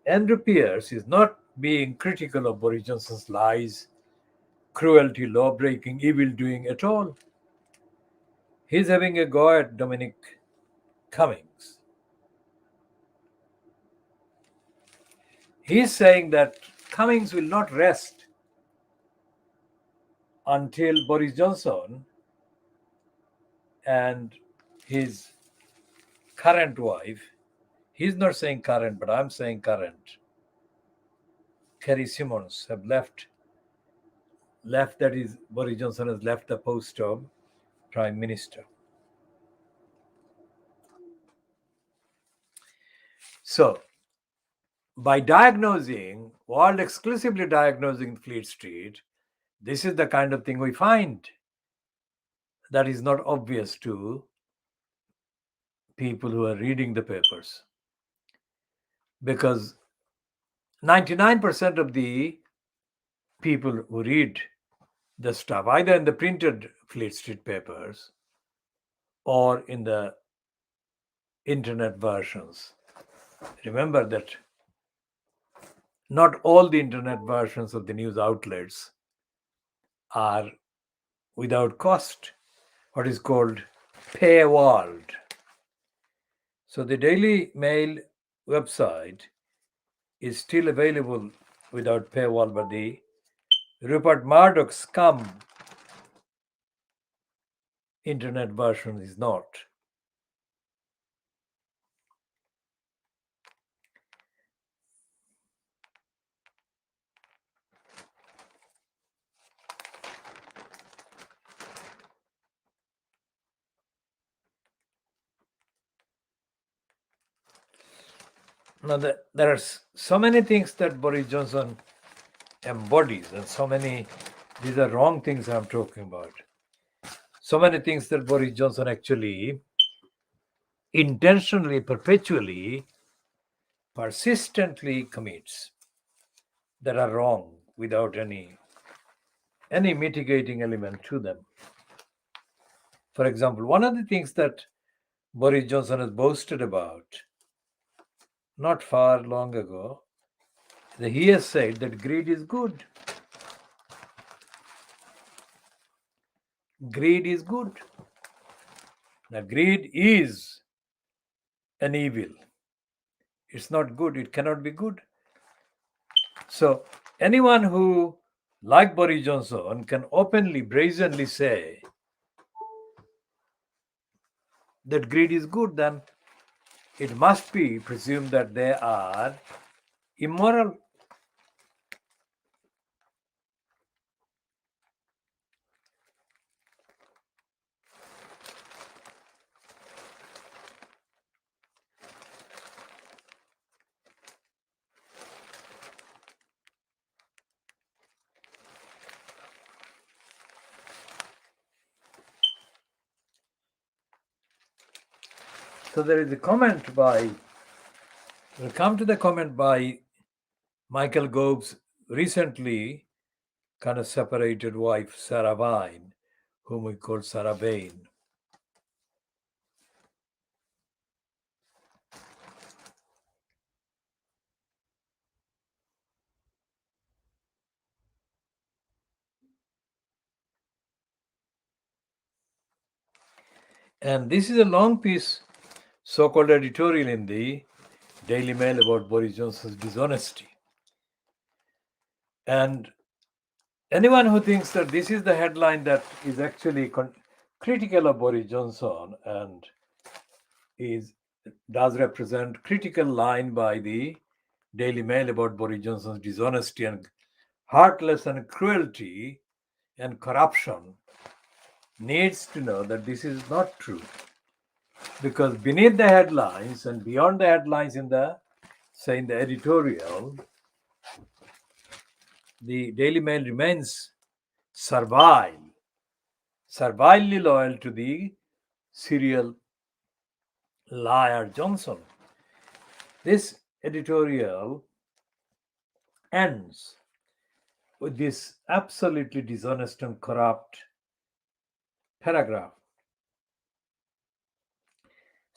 Andrew Pierce is not being critical of Boris Johnson's lies, cruelty, law breaking, evil doing at all. He's having a go at Dominic Cummings. He's saying that Cummings will not rest until Boris Johnson and his current wife, he's not saying current, but I'm saying current, Kerry Simmons, have left, that is, Boris Johnson has left the post of Prime Minister. So, by diagnosing, world exclusively diagnosing Fleet Street, this is the kind of thing we find that is not obvious to people who are reading the papers. Because 99% of the people who read the stuff, either in the printed Fleet Street papers or in the internet versions, remember that not all the internet versions of the news outlets are without cost, what is called paywalled. So the Daily Mail website is still available without paywall, but the Rupert Murdoch scum internet version is not. Now, there are so many things that Boris Johnson embodies, and so many, these are wrong things I'm talking about. So many things that Boris Johnson actually intentionally, perpetually, persistently commits that are wrong without any mitigating element to them. For example, one of the things that Boris Johnson has boasted about not far long ago, that he has said that greed is good. Greed is good. Now, greed is an evil. It's not good. It cannot be good. So, anyone who, like Boris Johnson, can openly, brazenly say that greed is good, then it must be presumed that they are immoral. So there is a comment by, we'll come to the comment by Michael Gove's recently kind of separated wife, Sarah Vine, whom we call Sarah Vane. And this is a long piece, so-called editorial in the Daily Mail about Boris Johnson's dishonesty. And anyone who thinks that this is the headline that is actually critical of Boris Johnson and does represent critical line by the Daily Mail about Boris Johnson's dishonesty and heartless and cruelty and corruption needs to know that this is not true. Because beneath the headlines and beyond the headlines in the editorial, the Daily Mail remains servilely loyal to the serial liar Johnson. This editorial ends with this absolutely dishonest and corrupt paragraph.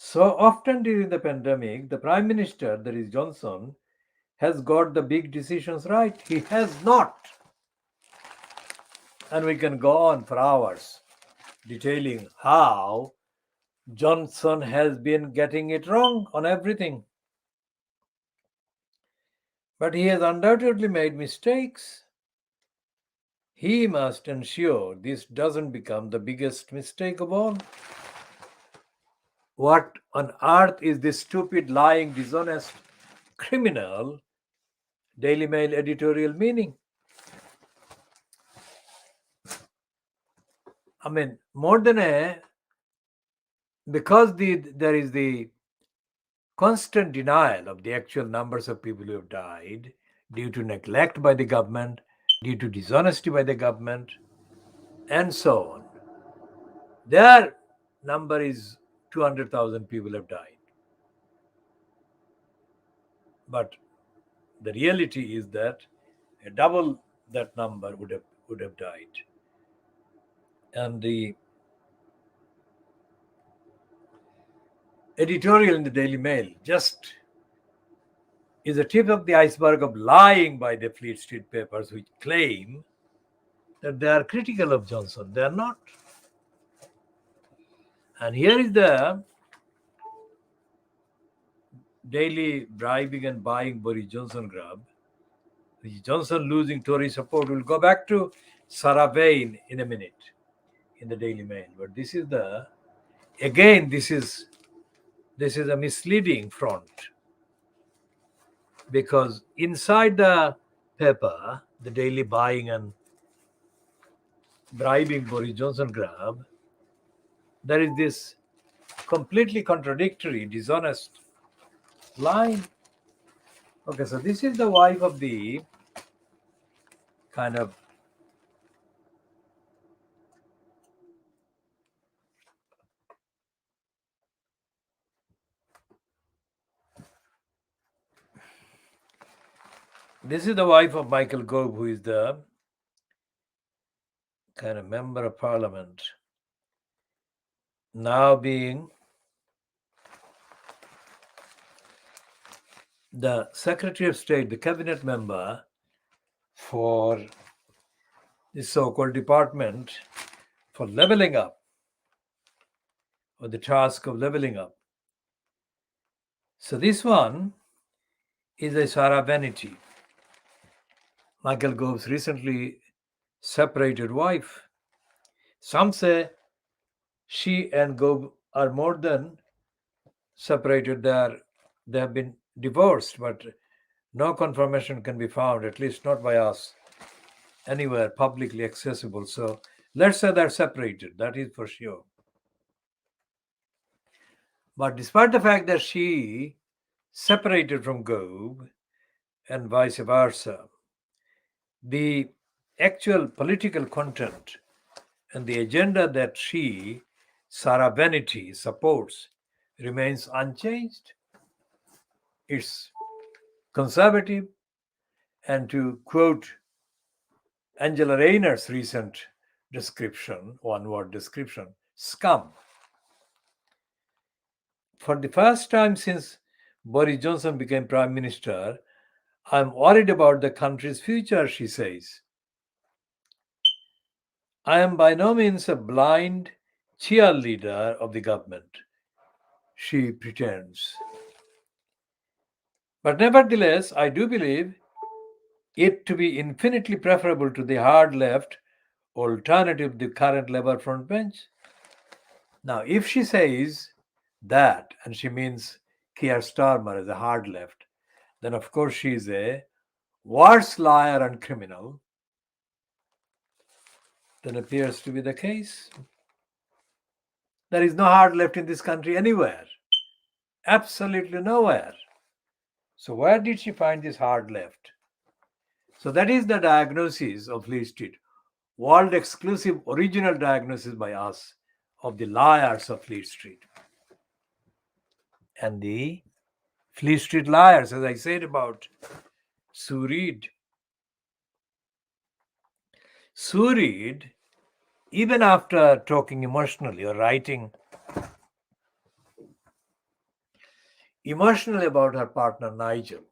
So often during the pandemic, the Prime Minister, that is Johnson, has got the big decisions right. He has not. And we can go on for hours detailing how Johnson has been getting it wrong on everything. But he has undoubtedly made mistakes. He must ensure this doesn't become the biggest mistake of all. What on earth is this stupid, lying, dishonest, criminal Daily Mail editorial meaning? I mean, more than because there is the constant denial of the actual numbers of people who have died due to neglect by the government, due to dishonesty by the government, and so on. Their number is 200,000 people have died. But the reality is that double that number would have died. And the editorial in the Daily Mail just is a tip of the iceberg of lying by the Fleet Street papers, which claim that they are critical of Johnson. They are not. And here is the daily bribing and buying Boris Johnson grab. Johnson losing Tory support. We'll go back to Sarah Vane in a minute in the Daily Mail. But this is this is a misleading front, because inside the paper, the daily buying and bribing Boris Johnson grab, there is this completely contradictory, dishonest line. Okay, so this is the wife of the kind of this is the wife of Michael Gove, who is the kind of member of parliament, now being the Secretary of State, the cabinet member for the so-called department for leveling up, or the task of leveling up. So this one is a Sarah Vanity, Michael Gove's recently separated wife. Some say she and Gove are more than separated. They have been divorced, but no confirmation can be found, at least not by us, anywhere publicly accessible. So let's say they're separated, that is for sure. But despite the fact that she separated from Gove and vice versa, the actual political content and the agenda that Sarah Vanity, supports remains unchanged. It's conservative, and to quote Angela Rayner's recent description, one-word description, scum. For the first time since Boris Johnson became Prime Minister, I'm worried about the country's future, she says. I am by no means a blind cheerleader of the government, she pretends. But nevertheless, I do believe it to be infinitely preferable to the hard left alternative, the current Labour front bench. Now, if she says that, and she means Keir Starmer as a hard left, then of course she is a worse liar and criminal than appears to be the case. There is no hard left in this country anywhere. Absolutely nowhere. So where did she find this hard left? So that is the diagnosis of Fleet Street. World exclusive original diagnosis by us of the liars of Fleet Street. And the Fleet Street liars, as I said about Sue Reed. Sue Reed, even after talking emotionally or writing emotionally about her partner Nigel,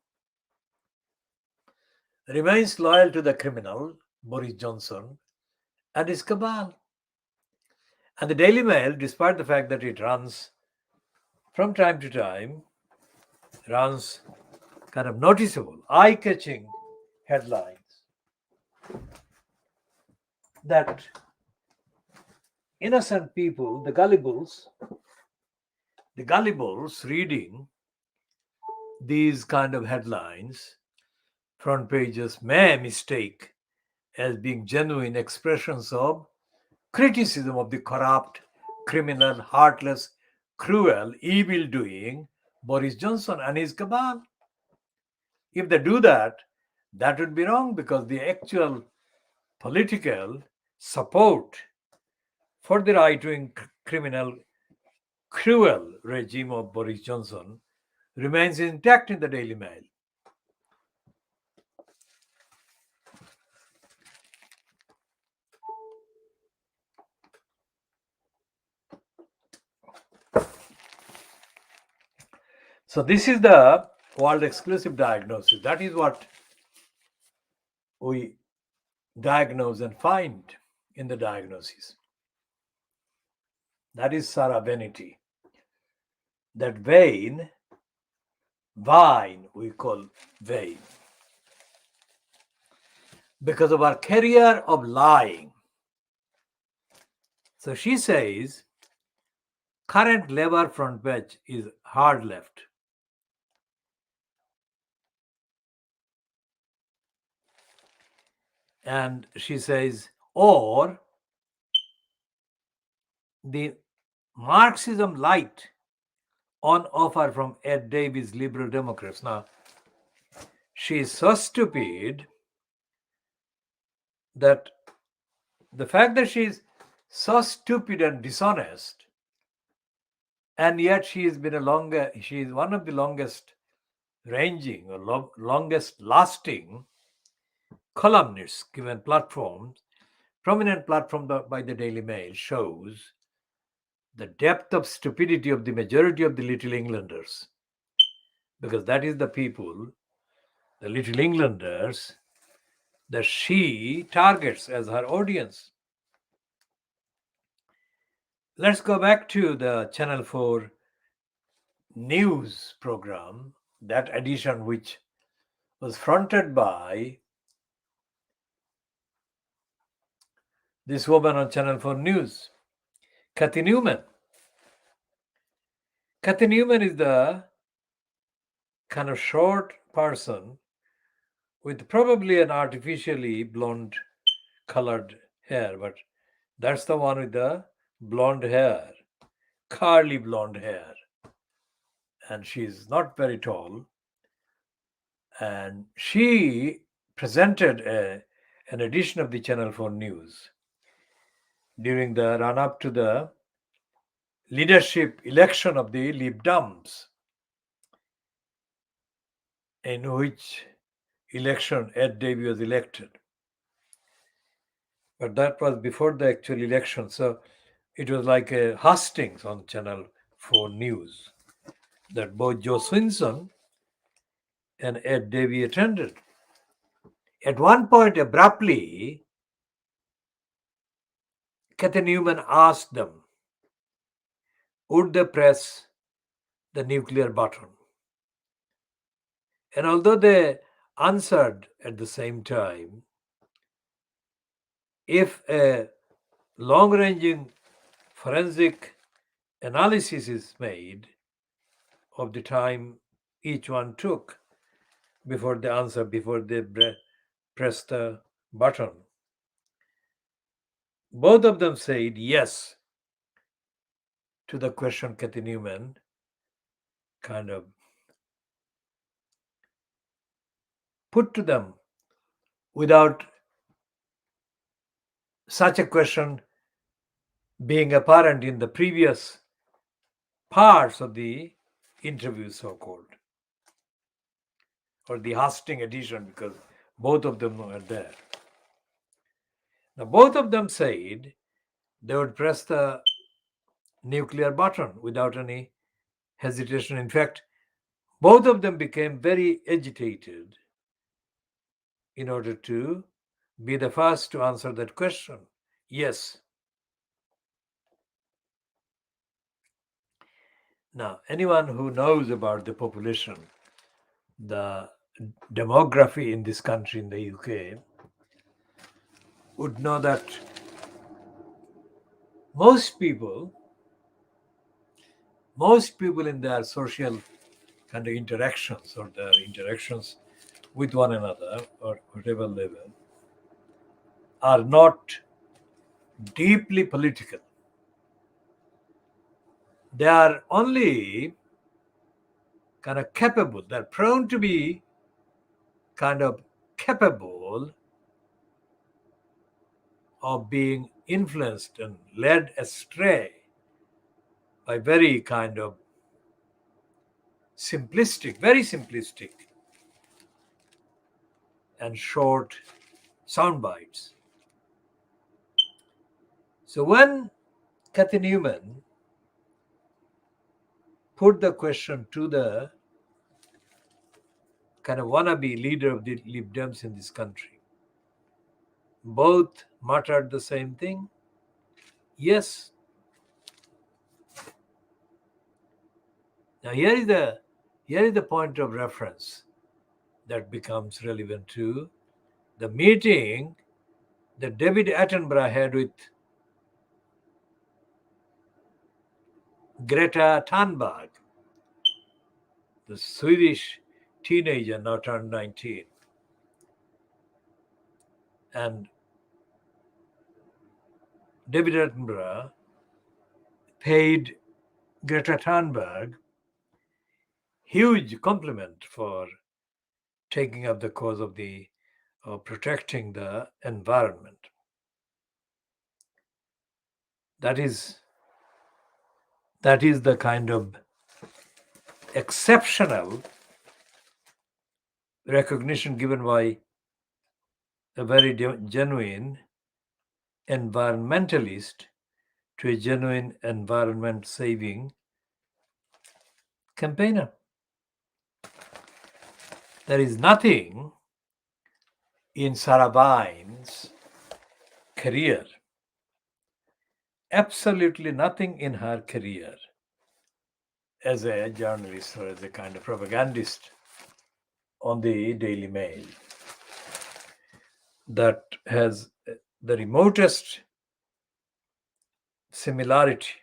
remains loyal to the criminal, Boris Johnson, and his cabal. And the Daily Mail, despite the fact that it runs from time to time, runs kind of noticeable, eye-catching headlines that innocent people, the gullibles reading these kind of headlines, front pages, may mistake as being genuine expressions of criticism of the corrupt, criminal, heartless, cruel, evil-doing Boris Johnson and his cabal. If they do that, that would be wrong, because the actual political support for the right-wing criminal, cruel regime of Boris Johnson remains intact in the Daily Mail. So this is the world exclusive diagnosis. That is what we diagnose and find in the diagnosis. That is Sarah Benity. That vine we call vein, because of our career of lying. So she says current Labour front bench is hard left. And she says, or the Marxism light on offer from Ed Davies Liberal Democrats. Now, she is so stupid that the fact that she is so stupid and dishonest, and yet she is one of the longest ranging or longest lasting columnists given platforms, prominent platform by the Daily Mail, shows the depth of stupidity of the majority of the Little Englanders, because that is the people, the Little Englanders, that she targets as her audience. Let's go back to the Channel 4 news program, that edition which was fronted by this woman on Channel 4 News, Cathy Newman. Cathy Newman is the kind of short person with probably an artificially blonde colored hair, but that's the one with the blonde hair, curly blonde hair. And she's not very tall. And she presented an edition of the Channel 4 News during the run-up to the leadership election of the Lib Dems, in which election Ed Davey was elected. But that was before the actual election, so it was like a hustings on Channel 4 News that both Joe Swinson and Ed Davey attended. At one point, abruptly, Cathy Newman asked them, would they press the nuclear button? And although they answered at the same time, if a long-ranging forensic analysis is made of the time each one took before they answer, before they press the button, both of them said yes to the question Cathy Newman kind of put to them without such a question being apparent in the previous parts of the interview, so-called, or the hustling edition, because both of them were there. Now, both of them said they would press the nuclear button without any hesitation. In fact, both of them became very agitated in order to be the first to answer that question. Yes. Now, anyone who knows about the population, the demography in this country, in the UK, would know that most people in their social kind of interactions, or their interactions with one another, or whatever level, are not deeply political. They are only kind of capable, they're prone to be kind of capable of being influenced and led astray by very kind of simplistic, very simplistic and short sound bites. So when Cathy Newman put the question to the kind of wannabe leader of the Lib Dems in this country, both muttered the same thing. Yes. Now here is the point of reference that becomes relevant to the meeting that David Attenborough had with Greta Thunberg, the Swedish teenager now turned 19. And David Attenborough paid Greta Thunberg huge compliment for taking up the cause of the protecting the environment. That is the kind of exceptional recognition given by a very genuine environmentalist to a genuine environment-saving campaigner. There is nothing in Sarabhine's career, absolutely nothing in her career as a journalist or as a kind of propagandist on the Daily Mail that has the remotest similarity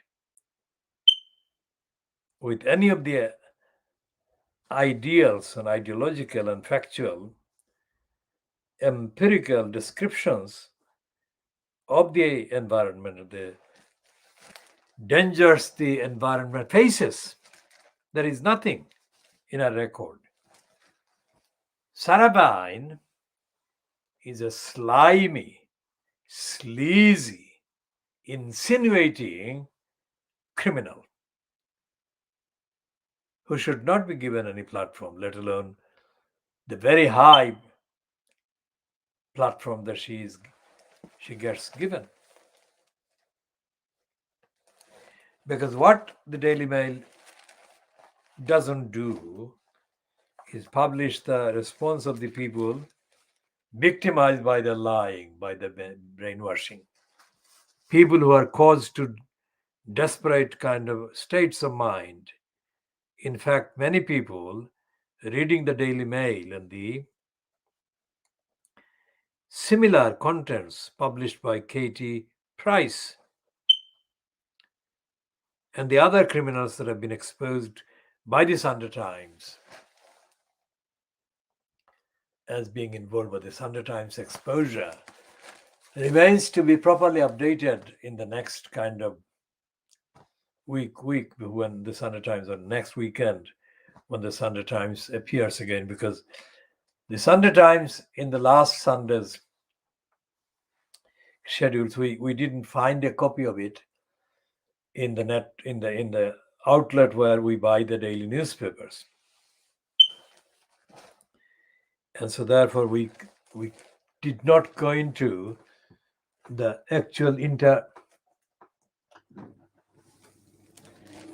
with any of the ideals and ideological and factual empirical descriptions of the environment, the dangers the environment faces. There is nothing in a record. Sarabhine is a slimy, sleazy, insinuating criminal who should not be given any platform, let alone the very high platform that she gets given. Because what the Daily Mail doesn't do is publish the response of the people victimized by the lying, by the brainwashing. People who are caused to desperate kind of states of mind. In fact, many people reading the Daily Mail and the similar contents published by Katie Price and the other criminals that have been exposed by the Sunday Times as being involved with the Sunday Times exposure remains to be properly updated in the next kind of week when the Sunday Times, or next weekend when the Sunday Times appears again, because the Sunday Times in the last Sunday's schedules, we didn't find a copy of it in the net, in the outlet where we buy the daily newspapers, and so therefore we did not go into the actual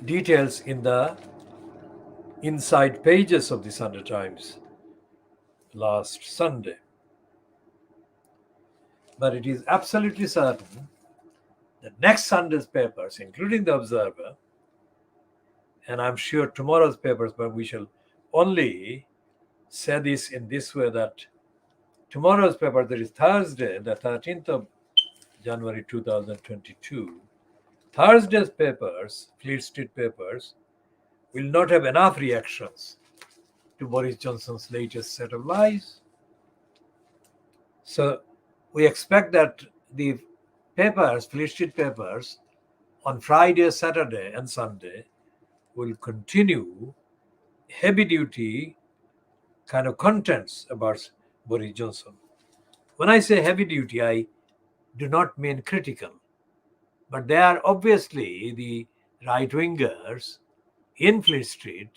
details in the inside pages of the Sunday Times last Sunday. But it is absolutely certain that next Sunday's papers, including the Observer, and I'm sure tomorrow's papers, but we shall only say this in this way, that tomorrow's paper, that is Thursday, the 13th of January 2022, Thursday's papers, Fleet Street papers, will not have enough reactions to Boris Johnson's latest set of lies. So we expect that the papers, Fleet Street papers, on Friday, Saturday, and Sunday will continue heavy duty kind of contents about Boris Johnson. When I say heavy duty, I do not mean critical, but they are obviously the right wingers in Fleet Street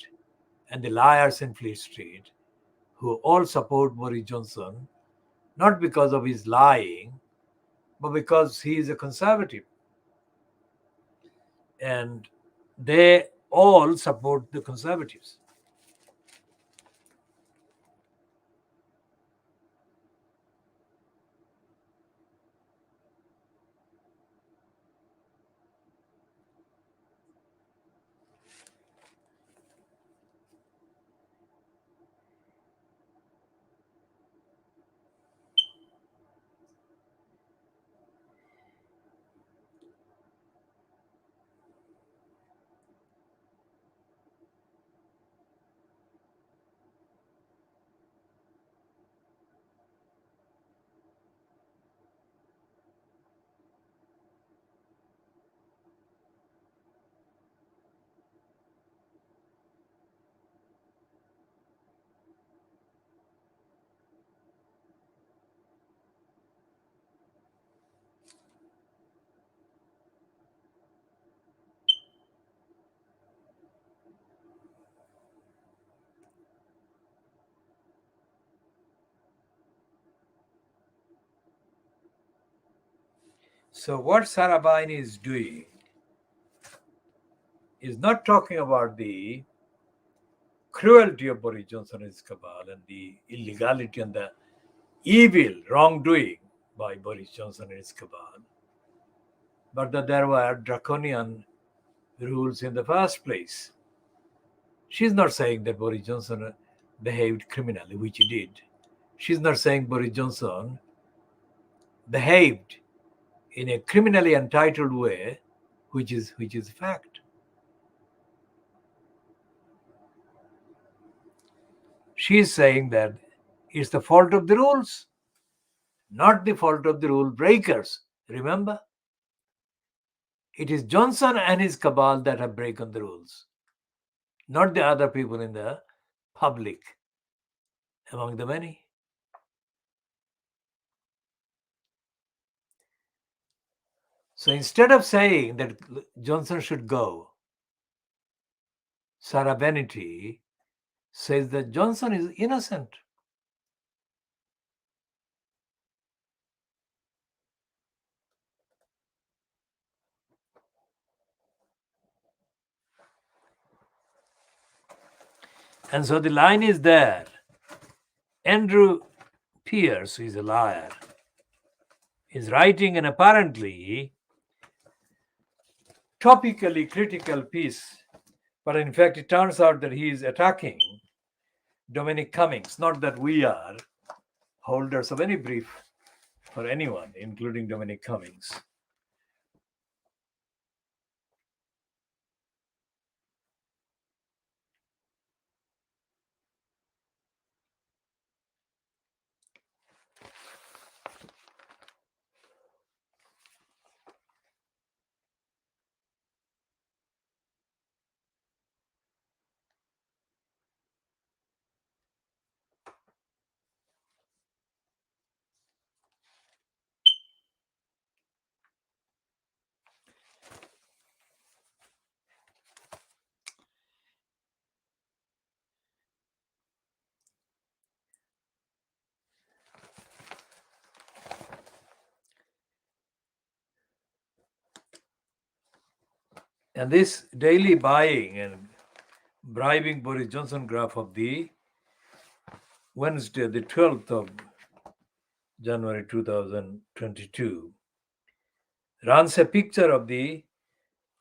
and the liars in Fleet Street who all support Boris Johnson, not because of his lying, but because he is a conservative. And they all support the conservatives. So what Sarabhai is doing is not talking about the cruelty of Boris Johnson and his cabal and the illegality and the evil wrongdoing by Boris Johnson and his cabal, but that there were draconian rules in the first place. She's not saying that Boris Johnson behaved criminally, which he did. She's not saying Boris Johnson behaved in a criminally entitled way, which is fact. She's saying that it's the fault of the rules, not the fault of the rule breakers. Remember, it is Johnson and his cabal that have broken the rules, not the other people in the public, among the many. So instead of saying that Johnson should go, Sarah Bennett says that Johnson is innocent. And so the line is there. Andrew Pierce, who is a liar, is writing an apparently topically critical piece, but in fact it turns out that he is attacking Dominic Cummings. Not that we are holders of any brief for anyone, including Dominic Cummings. And this daily buying and bribing Boris Johnson graph of the Wednesday, the 12th of January 2022, runs a picture of the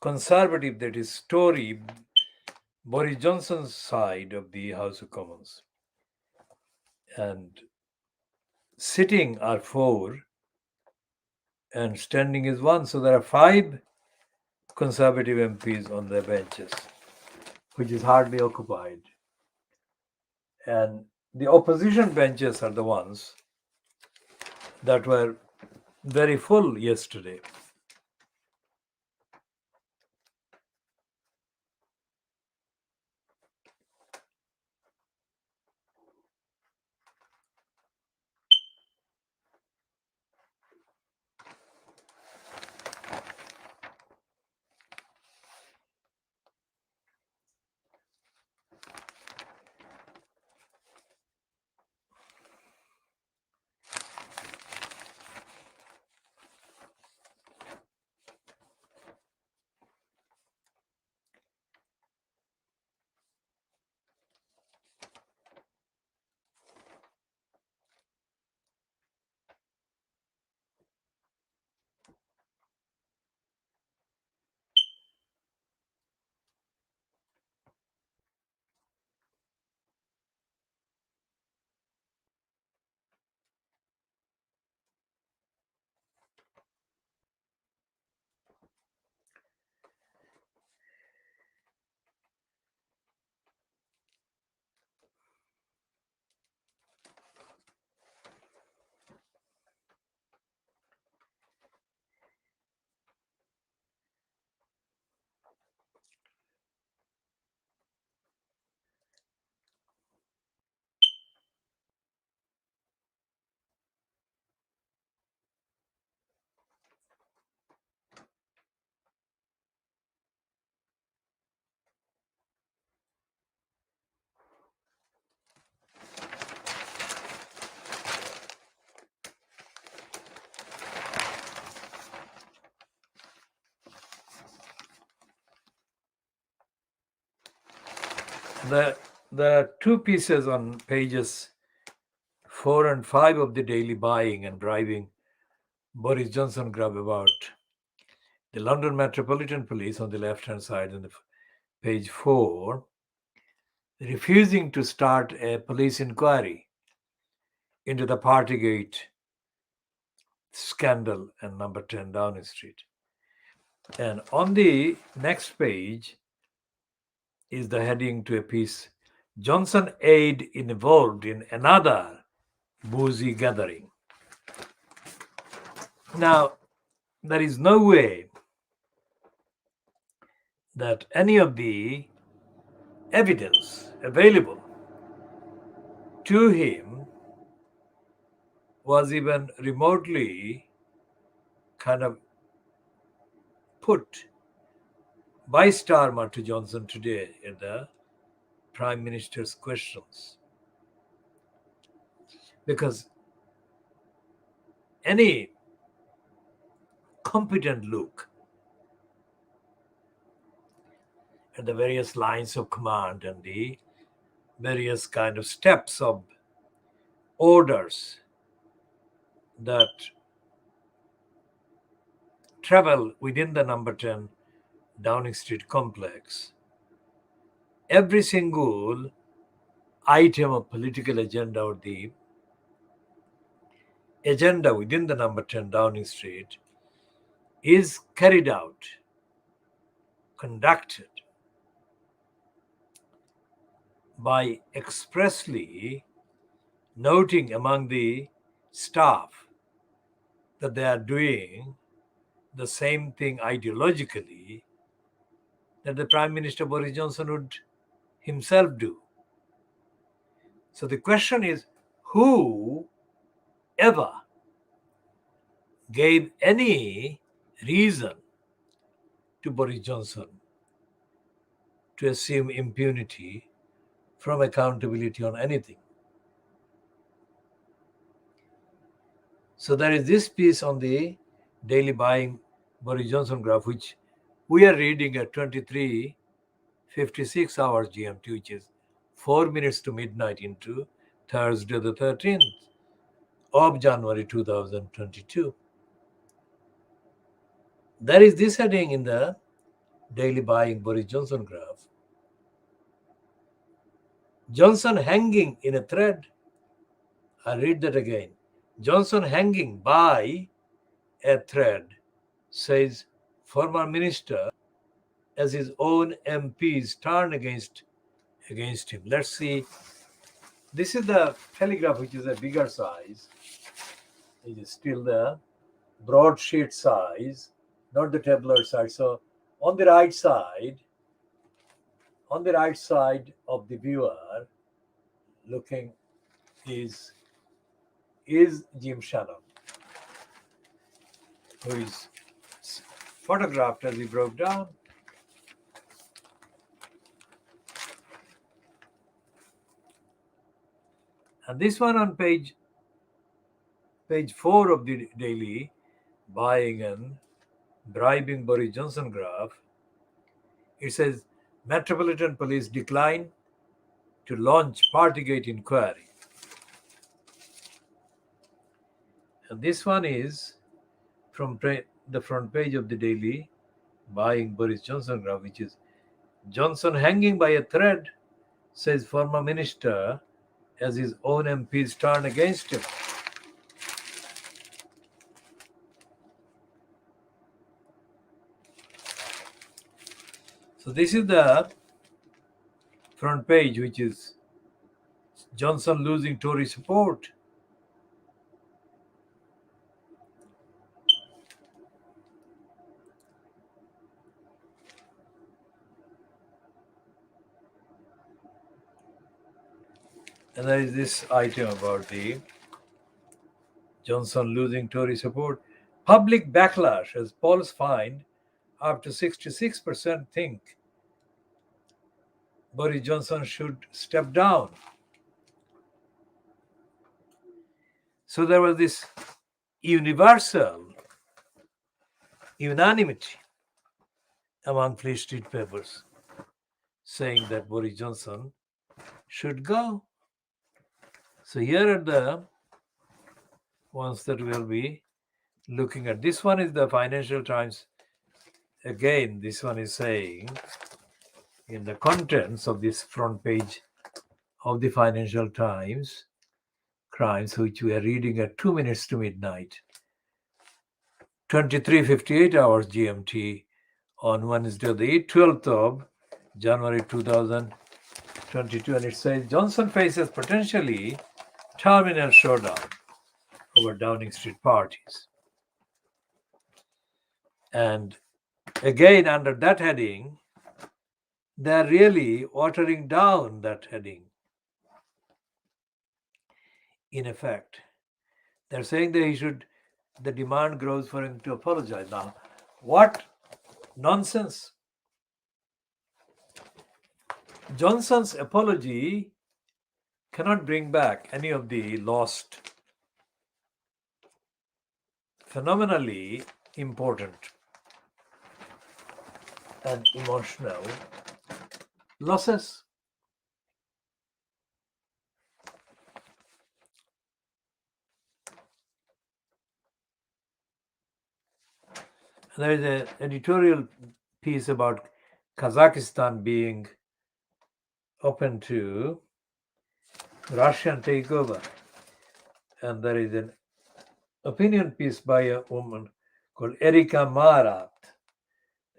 conservative, that is Tory, Boris Johnson's side of the House of Commons. And sitting are 4 and standing is 1. So there are 5 Conservative MPs on their benches, which is hardly occupied. And the opposition benches are the ones that were very full yesterday. There are 2 pieces on pages 4 and 5 of the daily buying and bribing Boris Johnson grab about the London Metropolitan Police on the left-hand side on the page 4, refusing to start a police inquiry into the Partygate scandal and number 10 Downing Street. And on the next page is the heading to a piece, Johnson aide involved in another boozy gathering. Now, there is no way that any of the evidence available to him was even remotely kind of put by Starmer to Johnson today in the Prime Minister's questions. Because any competent look at the various lines of command and the various kind of steps of orders that travel within the number 10 Downing Street complex, every single item of political agenda or the agenda within the number 10 Downing Street is carried out, conducted by expressly noting among the staff that they are doing the same thing ideologically that the Prime Minister Boris Johnson would himself do. So the question is, who ever gave any reason to Boris Johnson to assume impunity from accountability on anything? So there is this piece on the daily buying Boris Johnson graph, which we are reading at 23:56 hours GMT, which is 4 minutes to midnight into Thursday the 13th of January 2022. There is this heading in the daily buying Boris Johnson graph. Johnson hanging in a thread. I'll read that again. Johnson hanging by a thread, says former minister, as his own MPs turn against him. Let's see. This is the Telegraph, which is a bigger size. It is still the broadsheet size, not the tabloid size. So on the right side of the viewer, looking is Jim Shannon, who is photographed as he broke down. And this one on page 4 of the daily buying and bribing Boris Johnson graph, it says Metropolitan Police decline to launch Partygate inquiry. And this one is from the front page of the daily buying Boris Johnson graph, which is Johnson hanging by a thread, says former minister, as his own MPs turn against him. So this is the front page, which is Johnson losing Tory support. And there is this item about the Johnson losing Tory support. Public backlash as polls find up to 66% think Boris Johnson should step down. So there was this universal unanimity among Fleet Street papers saying that Boris Johnson should go. So here are the ones that we'll be looking at. This one is the Financial Times. Again, this one is saying in the contents of this front page of the Financial Times, crimes which we are reading at 2 minutes to midnight, 23:58 hours GMT on Wednesday, the 12th of January 2022. And it says Johnson faces potentially terminal showdown over Downing Street parties. And again, under that heading, they're really watering down that heading. In effect, they're saying that the demand grows for him to apologize. Now, what Nonsense. Johnson's apology cannot bring back any of the lost, phenomenally important and emotional losses. There is an editorial piece about Kazakhstan being open to Russian takeover, and there is an opinion piece by a woman called Erika Marat.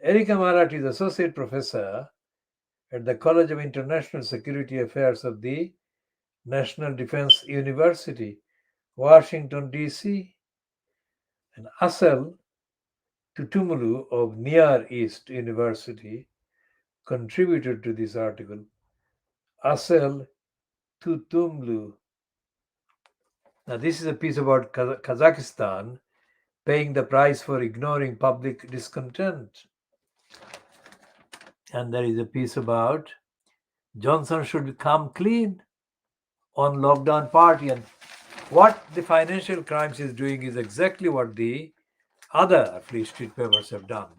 Erika Marat is associate professor at the College of International Security Affairs of the National Defense University, Washington, D.C., and Asel Tutumulu of Near East University contributed to this article. Asel Tutumlu. Now, this is a piece about Kazakhstan paying the price for ignoring public discontent. And there is a piece about Johnson should come clean on lockdown party. And what the financial crimes is doing is exactly what the other Free Street papers have done.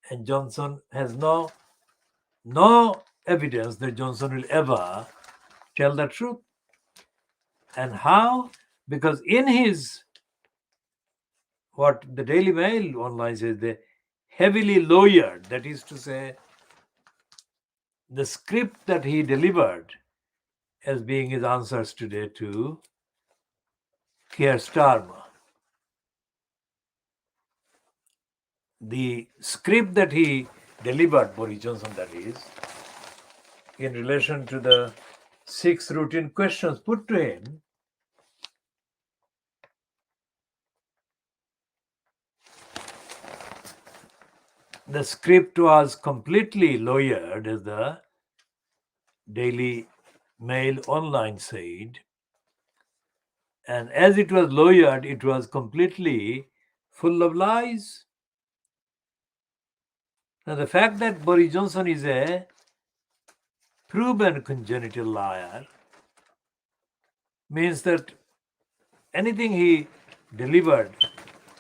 And Johnson has no evidence that Johnson will ever tell the truth. And how? Because in his, what the Daily Mail online says, the heavily lawyered, that is to say, the script that he delivered as being his answers today to Keir Starmer. The script that he delivered, Boris Johnson, that is, in relation to the 6 routine questions put to him, the script was completely lawyered, as the Daily Mail online said. And as it was lawyered, it was completely full of lies. Now, the fact that Boris Johnson is a proven congenital liar means that anything he delivered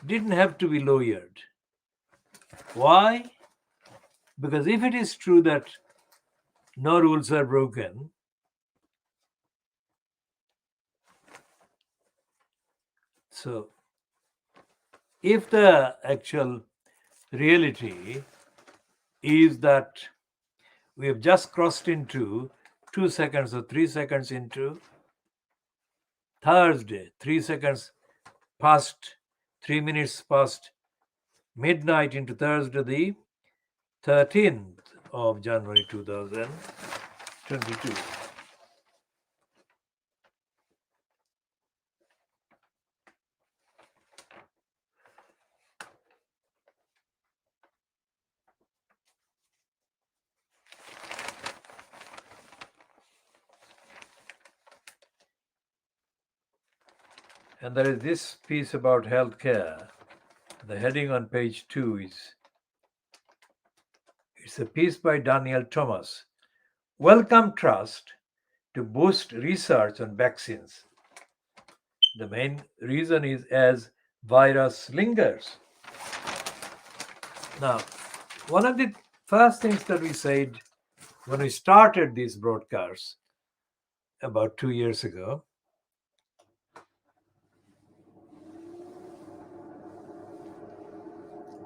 didn't have to be lawyered. Why? Because if it is true that no rules are broken, so if the actual reality is that we have just crossed into 2 seconds or 3 seconds into Thursday, 3 seconds past, 3 minutes past midnight into Thursday, the 13th of January 2022. And there is this piece about healthcare. The heading on page 2 is, it's a piece by Daniel Thomas. Welcome trust to boost research on vaccines. The main reason is as virus lingers. Now, one of the first things that we said when we started these broadcasts about 2 years ago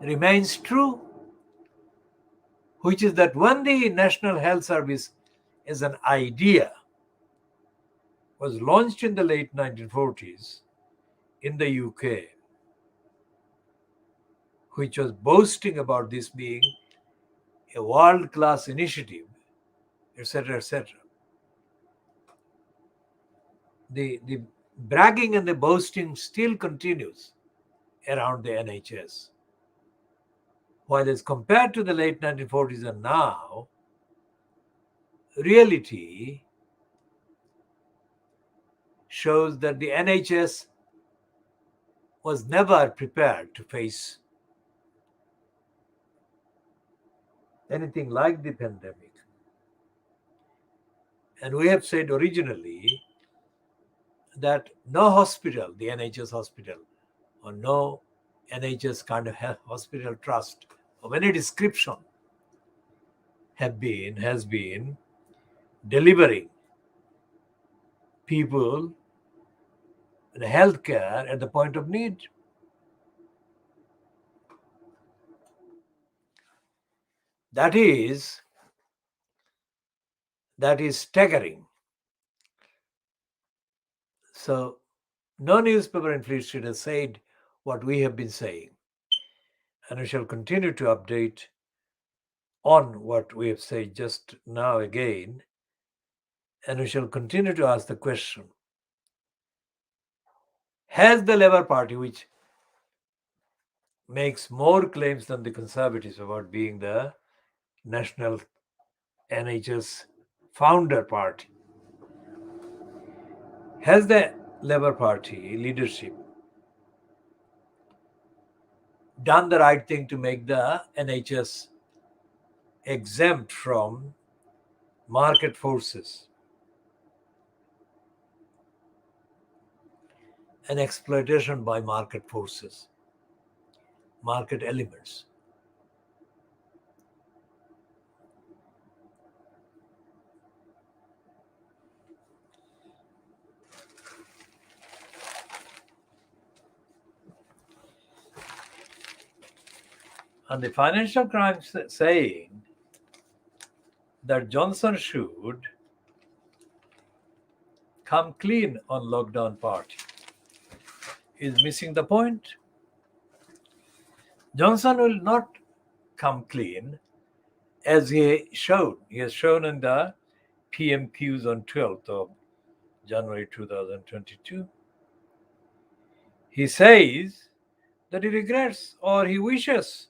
remains true, which is that when the National Health Service as an idea was launched in the late 1940s in the UK, which was boasting about this being a world-class initiative, etc., etc. The bragging and the boasting still continues around the NHS. While as compared to the late 1940s and now, reality shows that the NHS was never prepared to face anything like the pandemic. And we have said originally that no hospital, the NHS hospital, or no NHS kind of hospital trust of any description has been delivering people the healthcare at the point of need. That is staggering. So no newspaper in Fleet Street has said what we have been saying. And we shall continue to update on what we have said just now again. And we shall continue to ask the question, has the Labour Party, which makes more claims than the Conservatives about being the national NHS founder party, has the Labour Party leadership done the right thing to make the NHS exempt from market forces and exploitation by market forces, market elements? And the Financial Crimes saying that Johnson should come clean on lockdown party is missing the point. Johnson will not come clean, as he showed. He has shown in the PMQs on 12th of January 2022. He says that he regrets or he wishes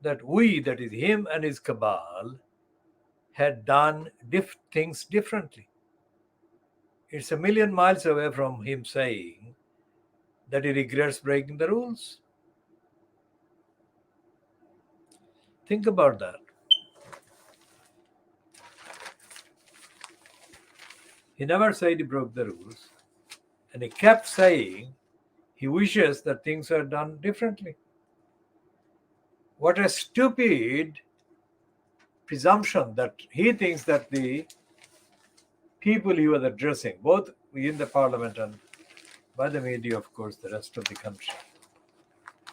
that we, that is him and his cabal, had done things differently. It's a million miles away from him saying that he regrets breaking the rules. Think about that. He never said he broke the rules, and he kept saying he wishes that things were done differently. What a stupid presumption that he thinks that the people he was addressing, both in the parliament and by the media, of course, the rest of the country,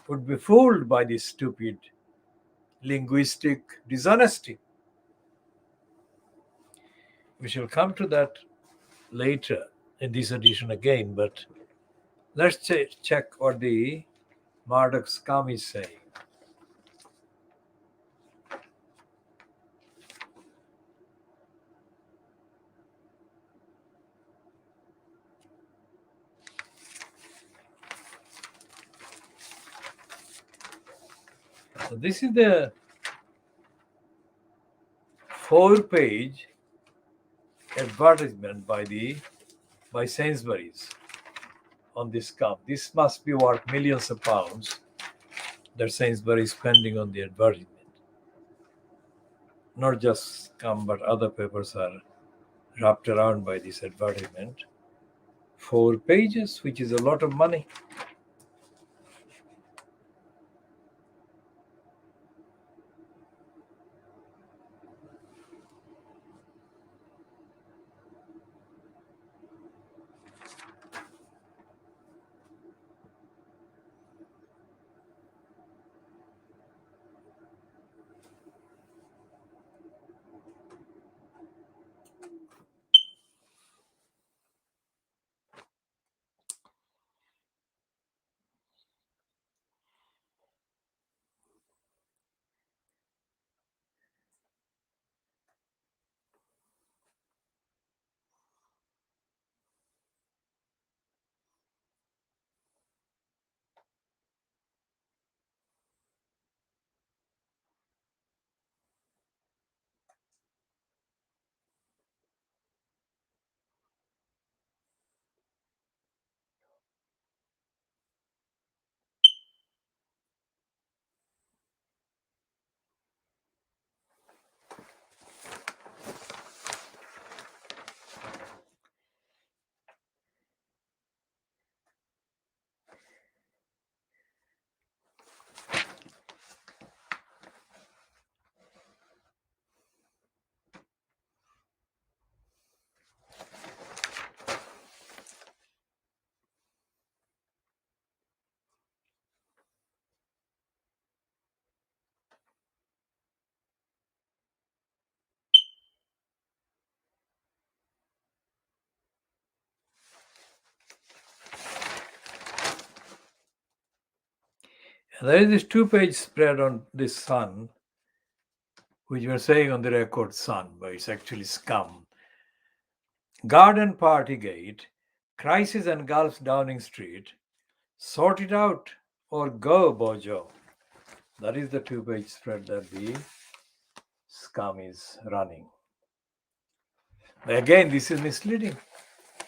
would be fooled by this stupid linguistic dishonesty. We shall come to that later in this edition again, but let's check what the Murdoch scum is saying. So this is the 4-page advertisement by Sainsbury's on this scum. This must be worth millions of pounds that Sainsbury is spending on the advertisement. Not just scum, but other papers are wrapped around by this advertisement. 4 pages, which is a lot of money. And there is this 2-page spread on this Sun, which we're saying on the record Sun, but it's actually scum. Garden Partygate, Crisis engulfs Downing Street, sort it out or go, Bojo. That is the 2-page spread that the scum is running. Again, this is misleading.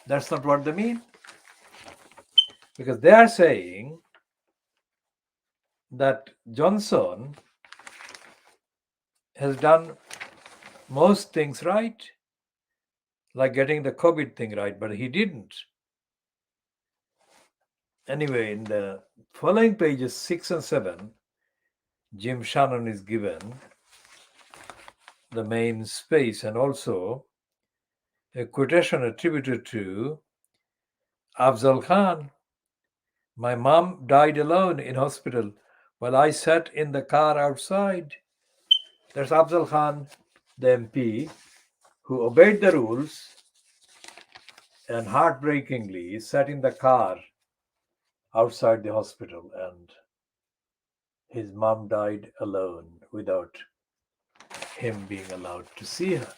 That's not what they mean. Because they are saying that Johnson has done most things right, like getting the COVID thing right, but he didn't. Anyway, in the following pages 6 and 7, Jim Shannon is given the main space and also a quotation attributed to Afzal Khan. My mom died alone in hospital while I sat in the car outside. There's Afzal Khan, the MP, who obeyed the rules and heartbreakingly sat in the car outside the hospital, and his mom died alone without him being allowed to see her.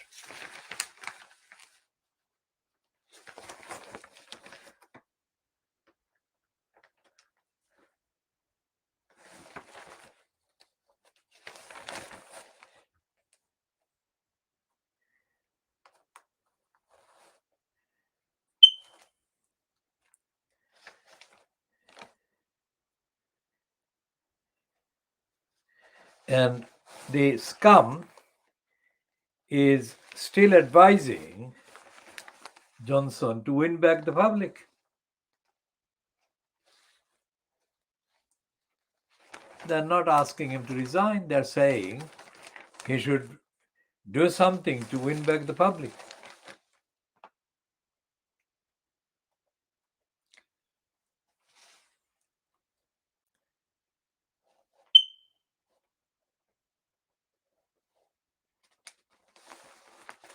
And the scum is still advising Johnson to win back the public. They're not asking him to resign. They're saying he should do something to win back the public.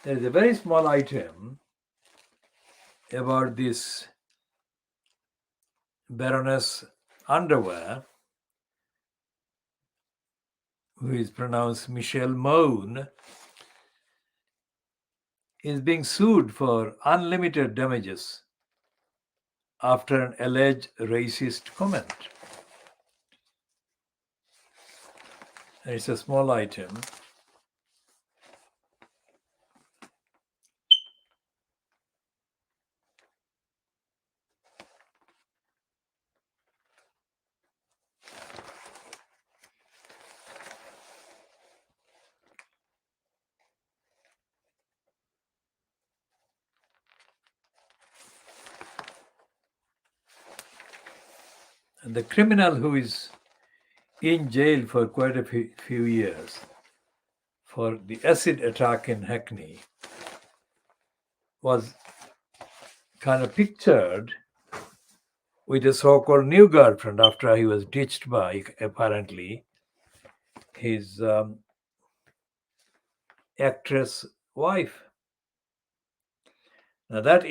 There is a very small item about this Baroness Underwear, who is pronounced Michelle Moan, is being sued for unlimited damages after an alleged racist comment. And it's a small item. And the criminal who is in jail for quite a few years for the acid attack in Hackney was kind of pictured with a so-called new girlfriend after he was ditched by, apparently, his actress wife. Now that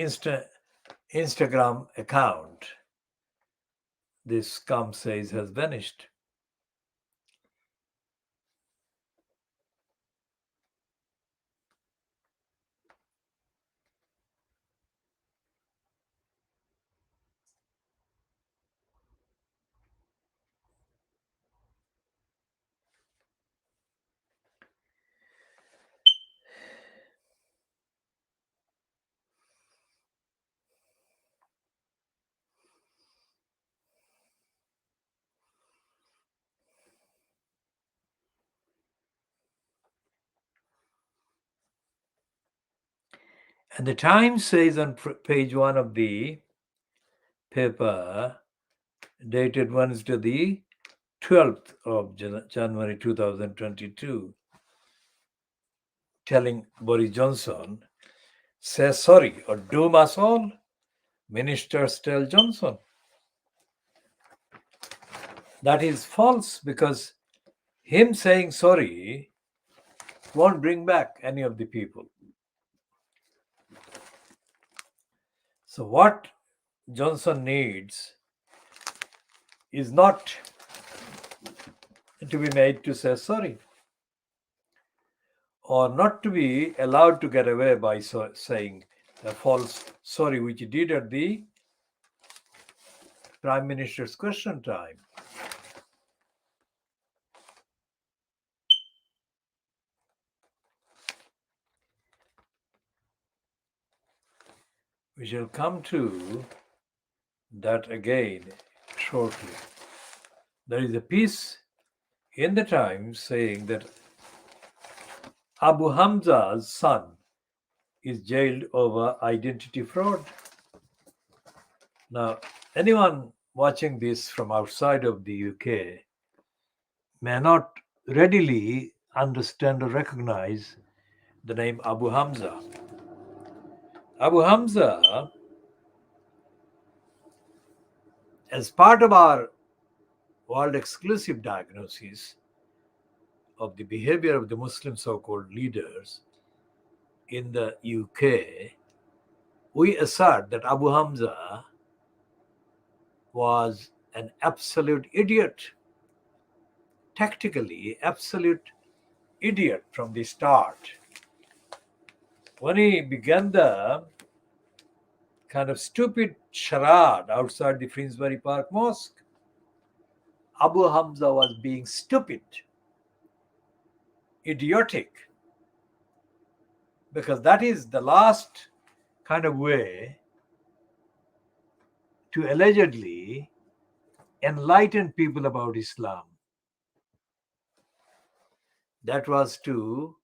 Instagram account, this scum says, has vanished. And the Times says on page 1 of the paper, dated Wednesday, the 12th of January 2022, telling Boris Johnson, say sorry or doom us all, ministers tell Johnson. That is false, because him saying sorry won't bring back any of the people. So what Johnson needs is not to be made to say sorry, or not to be allowed to get away by saying a false sorry, which he did at the Prime Minister's question time. We shall come to that again shortly. There is a piece in the Times saying that Abu Hamza's son is jailed over identity fraud. Now, anyone watching this from outside of the UK may not readily understand or recognize the name Abu Hamza. Abu Hamza, as part of our world exclusive diagnosis of the behavior of the Muslim so-called leaders in the UK, we assert that Abu Hamza was an absolute idiot, tactically absolute idiot from the start. When he began the kind of stupid charade outside the Finsbury Park Mosque, Abu Hamza was being stupid, idiotic, because that is the last kind of way to allegedly enlighten people about Islam. That was to,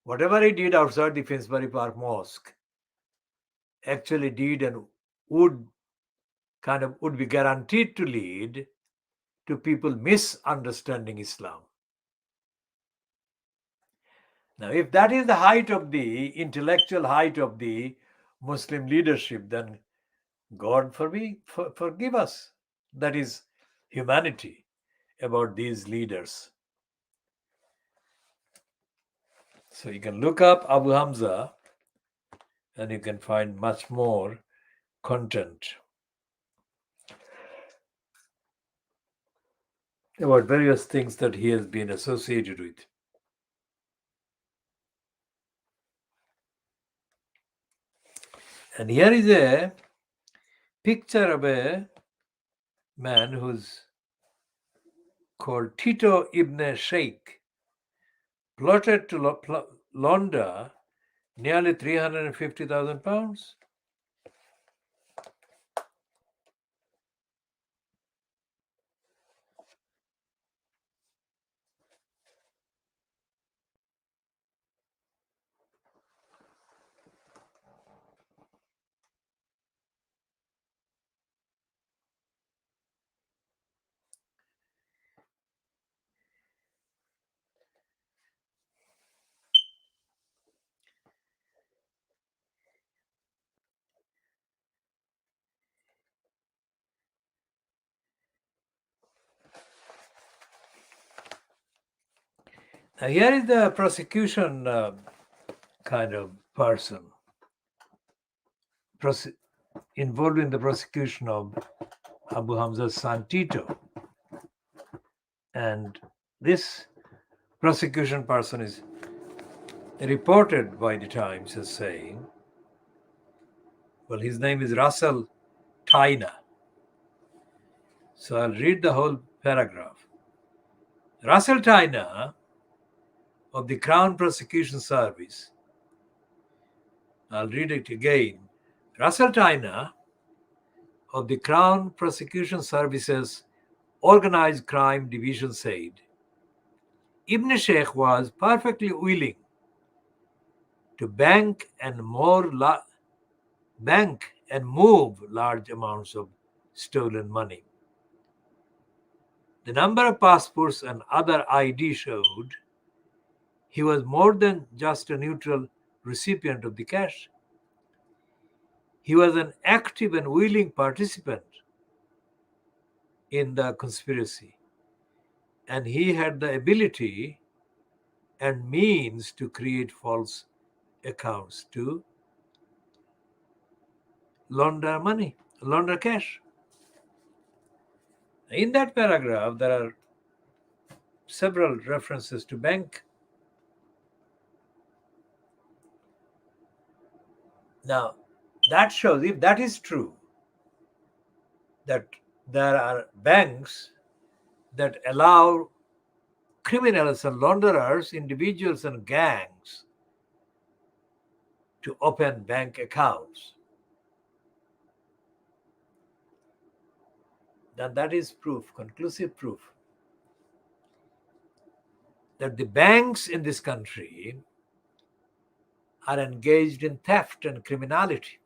whatever he did outside the Finsbury Park Mosque, actually did and would be guaranteed to lead to people misunderstanding Islam. Now, if that is the height of the intellectual height of the Muslim leadership, then God forgive us. That is humanity about these leaders. So you can look up Abu Hamza and you can find much more content about various things that he has been associated with. And here is a picture of a man who's called Tito Ibn Sheikh, plotted to launder nearly £350,000. Now here is the prosecution kind of person involved in the prosecution of Abu Hamza's son Tito. And this prosecution person is reported by the Times as saying, well, his name is Russell Tyner. So I'll read the whole paragraph. Russell Tyner of the Crown Prosecution Service. I'll read it again. Russell Tyner of the Crown Prosecution Service's Organized Crime Division said, Ibn Sheikh was perfectly willing to bank and move large amounts of stolen money. The number of passports and other ID showed he was more than just a neutral recipient of the cash. He was an active and willing participant in the conspiracy, and he had the ability and means to create false accounts to launder cash. In that paragraph, there are several references to bank. Now, that shows, if that is true, that there are banks that allow criminals and launderers, individuals and gangs to open bank accounts, then that is proof, conclusive proof, that the banks in this country are engaged in theft and criminality,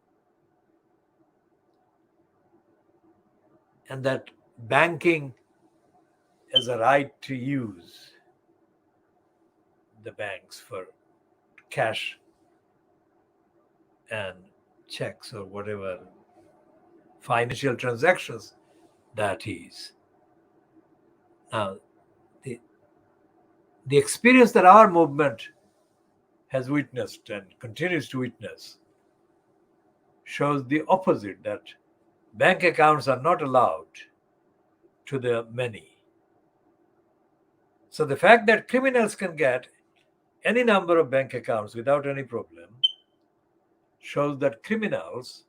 and that banking has a right to use the banks for cash and checks or whatever financial transactions that is. Now, the experience that our movement has witnessed and continues to witness shows the opposite, that bank accounts are not allowed to the many. So the fact that criminals can get any number of bank accounts without any problem shows that criminals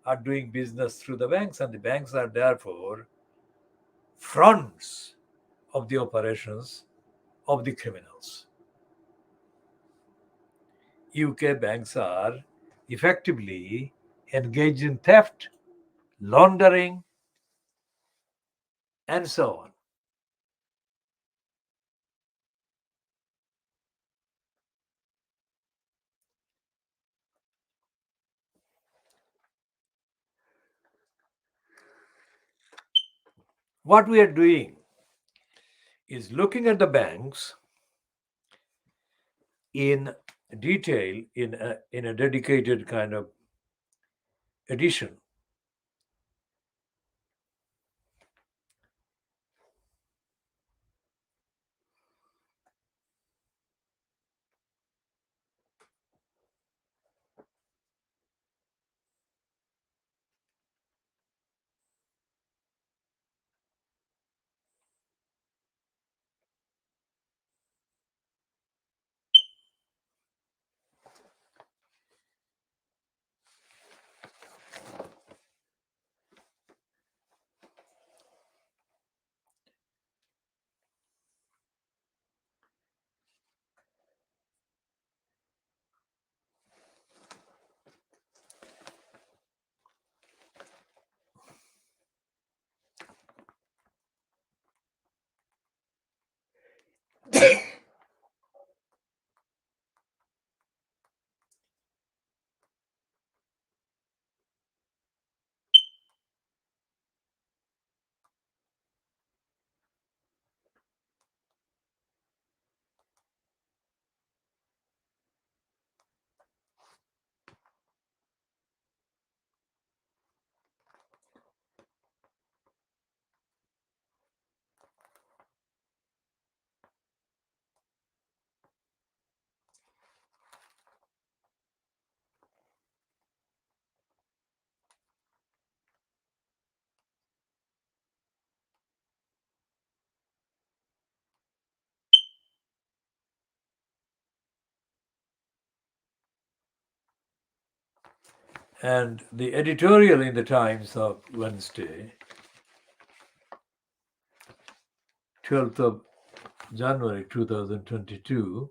are doing business through the banks, and the banks are therefore fronts of the operations of the criminals. UK banks are effectively engaged in theft, laundering, and so on. What we are doing is looking at the banks in detail in a dedicated kind of edition. And the editorial in the Times of Wednesday, 12th of January 2022,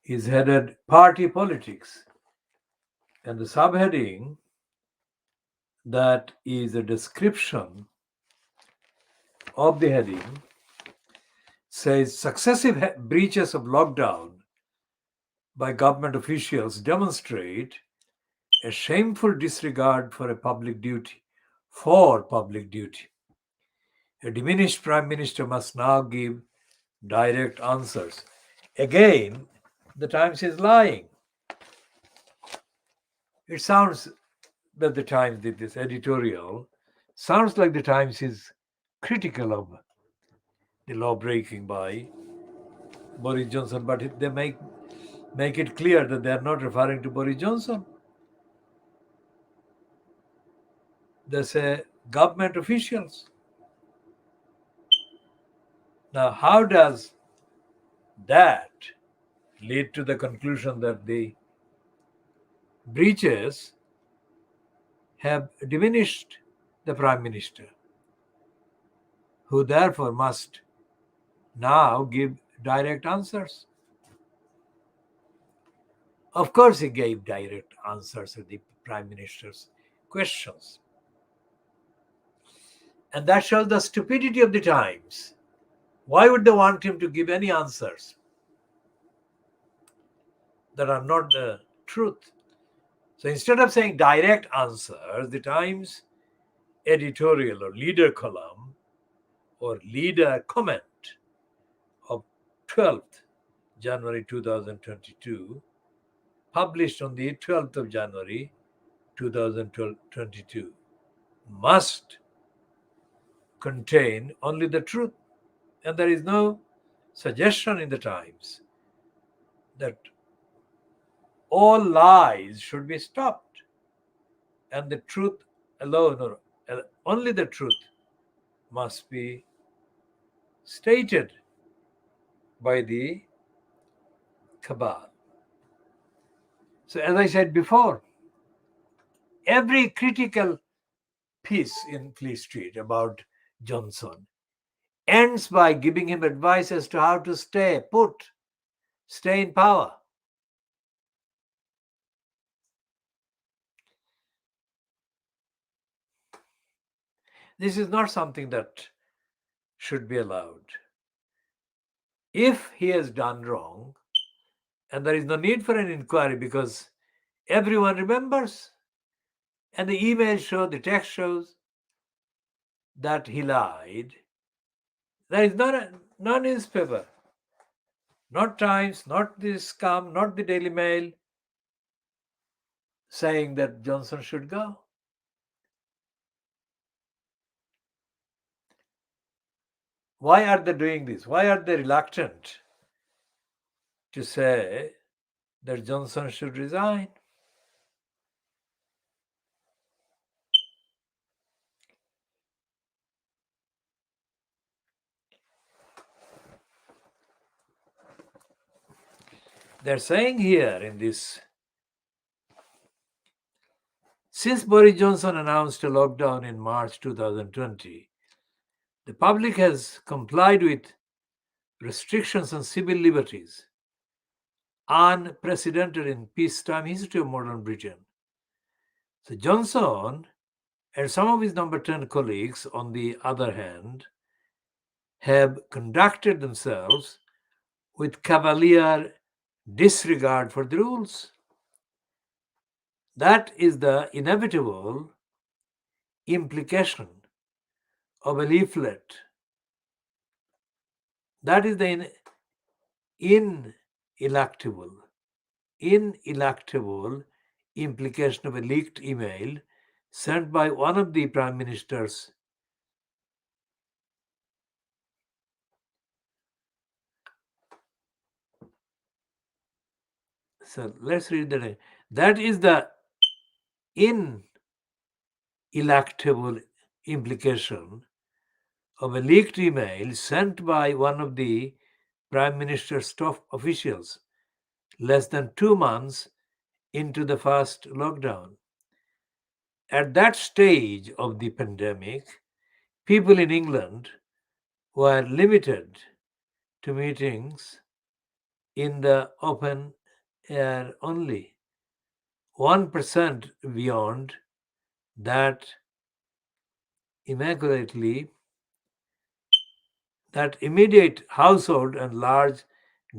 is headed Party Politics. And the subheading, that is a description of the heading, says successive breaches of lockdown by government officials demonstrate a shameful disregard for public duty. A diminished Prime Minister must now give direct answers. Again, the Times is lying. It sounds that the Times did this editorial, sounds like the Times is critical of the law breaking by Boris Johnson, but they make it clear that they are not referring to Boris Johnson. They say government officials. Now, how does that lead to the conclusion that the breaches have diminished the Prime Minister, who therefore must now give direct answers? Of course, he gave direct answers to the Prime Minister's questions. And that shows the stupidity of the times. Why would they want him to give any answers that are not the truth? So instead of saying direct answers, the Times editorial or leader column or leader comment of 12th January 2022, published on the 12th of January 2022, must contain only the truth. And there is no suggestion in the Times that all lies should be stopped and the truth alone, or only the truth, must be stated by the cabal. So, as I said before, every critical piece in Fleet Street about Johnson ends by giving him advice as to how to stay in power. This is not something that should be allowed. If he has done wrong, and there is no need for an inquiry because everyone remembers, and the email shows, the text shows that he lied, there is no newspaper, not Times, not the Scum, not the Daily Mail, saying that Johnson should go. Why are they doing this? Why are they reluctant to say that Johnson should resign? They're saying here in this, since Boris Johnson announced a lockdown in March 2020, the public has complied with restrictions on civil liberties, unprecedented in peacetime history of modern Britain. So Johnson and some of his number 10 colleagues, on the other hand, have conducted themselves with cavalier disregard for the rules. That is the inevitable implication of a leaflet. That is the ineluctable implication of a leaked email sent by one of the prime ministers. So let's read that. That is the ineluctable implication of a leaked email sent by one of the prime minister's top officials less than 2 months into the first lockdown. At that stage of the pandemic, people in England were limited to meetings in the open air only. 1% beyond that immediate household and large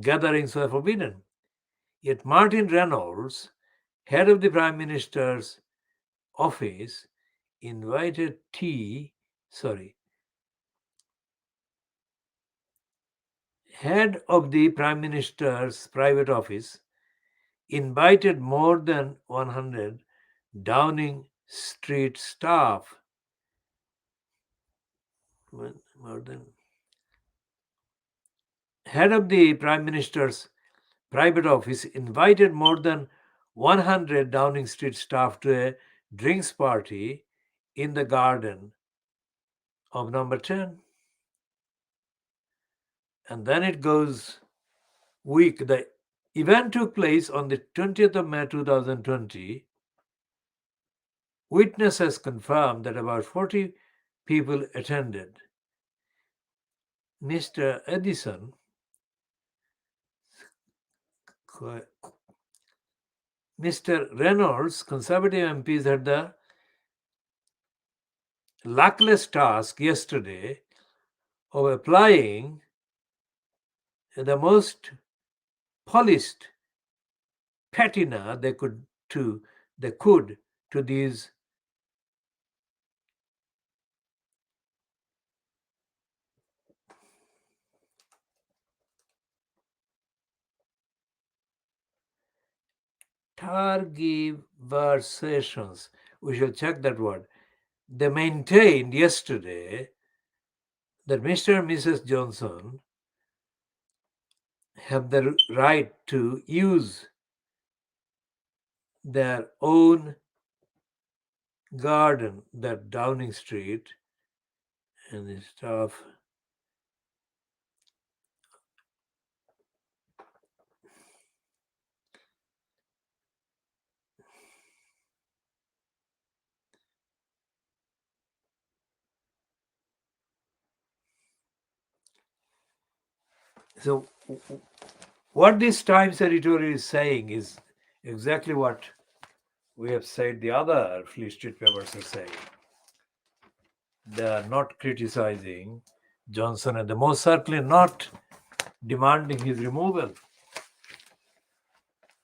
gatherings were forbidden. Yet Martin Reynolds, head of the Prime Minister's office, head of the Prime Minister's private office, invited more than 100 Downing Street staff. Head of the Prime Minister's private office invited more than 100 Downing Street staff to a drinks party in the garden of number 10. And then it goes weak. The event took place on the 20th of May 2020. Witnesses confirmed that about 40 people attended. Mr. Edison, Mr. Reynolds, Conservative MPs had the luckless task yesterday of applying the most polished patina they could to these tergiversations. We shall check that word. They maintained yesterday that Mr. and Mrs. Johnson have the right to use their own garden, that Downing Street and the stuff. So what this Times editorial is saying is exactly what we have said the other Fleet Street papers are saying. They are not criticizing Johnson, and they're most certainly not demanding his removal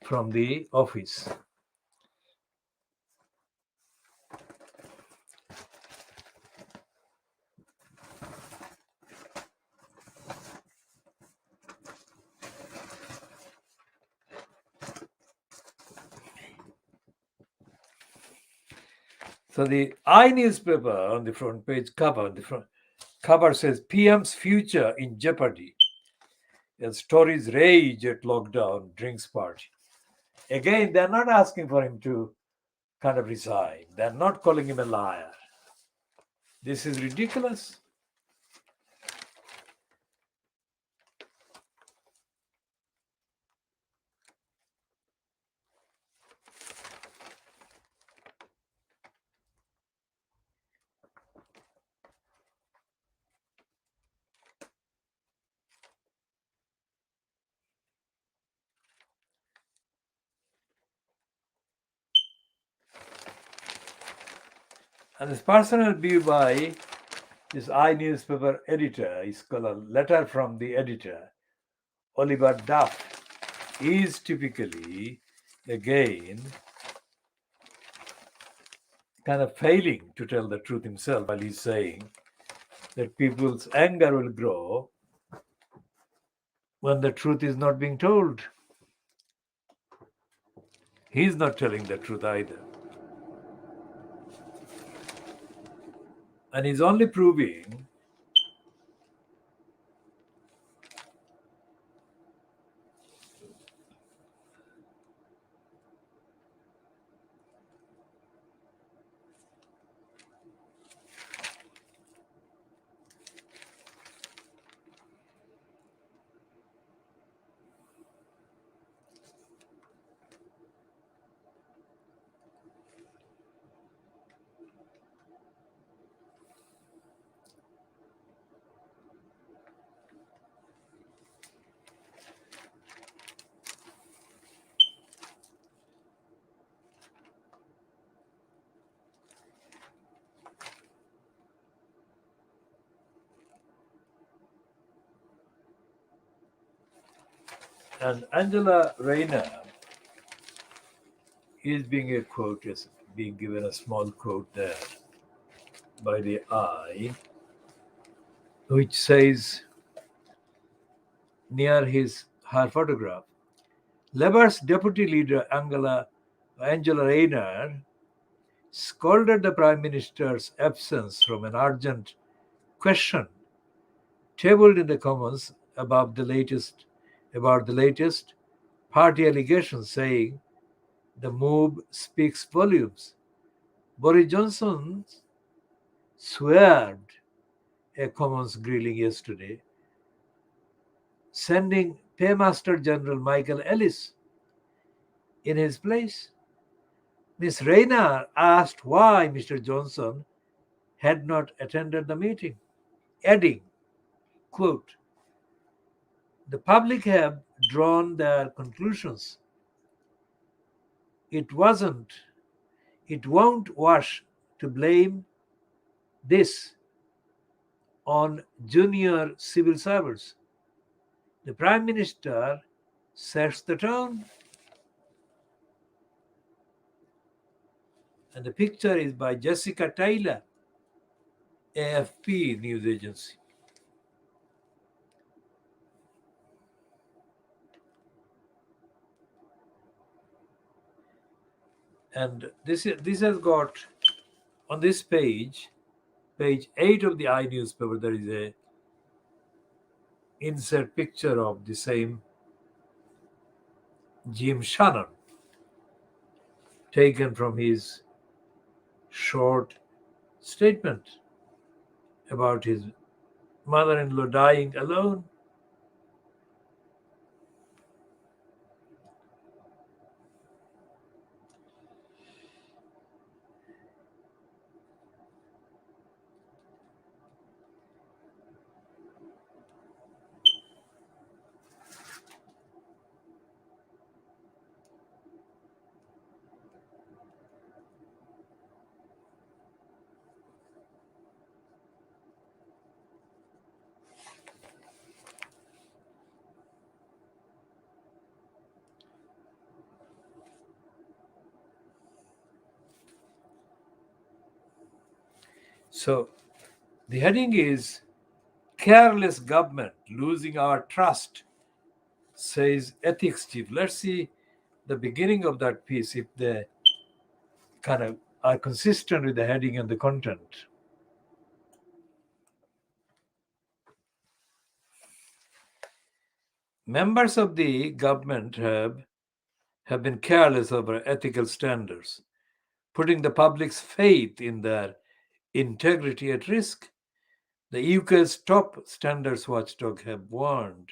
from the office. So the I newspaper on the front page cover, the front cover says PM's future in jeopardy as Tories rage at lockdown drinks party. Again, they're not asking for him to kind of resign. They're not calling him a liar. This is ridiculous. And this personal view by this I newspaper editor is called a letter from the editor, Oliver Duff, is typically, again, kind of failing to tell the truth himself while he's saying that people's anger will grow when the truth is not being told. He's not telling the truth either. And he's only proving and Angela Rayner is being being given a small quote there by the I, which says near her photograph, Labour's deputy leader Angela Rayner scolded the Prime Minister's absence from an urgent question tabled in the Commons about the latest party allegations, saying the move speaks volumes. Boris Johnson swerved a Commons grilling yesterday sending Paymaster General Michael Ellis in his place. Miss Rayner asked why Mr. Johnson had not attended the meeting, adding, quote, "The public have drawn their conclusions. It won't wash to blame this on junior civil servants. The Prime Minister sets the tone." And the picture is by Jessica Taylor, AFP news agency. And this has got on this page 8 of the I newspaper, there is a insert picture of the same Jim Shannon, taken from his short statement about his mother-in-law dying alone. So the heading is "Careless Government Losing Our Trust," says ethics chief. Let's see the beginning of that piece, if they kind of are consistent with the heading and the content. Members of the government have been careless over ethical standards, putting the public's faith in their integrity at risk. The UK's top standards watchdog have warned.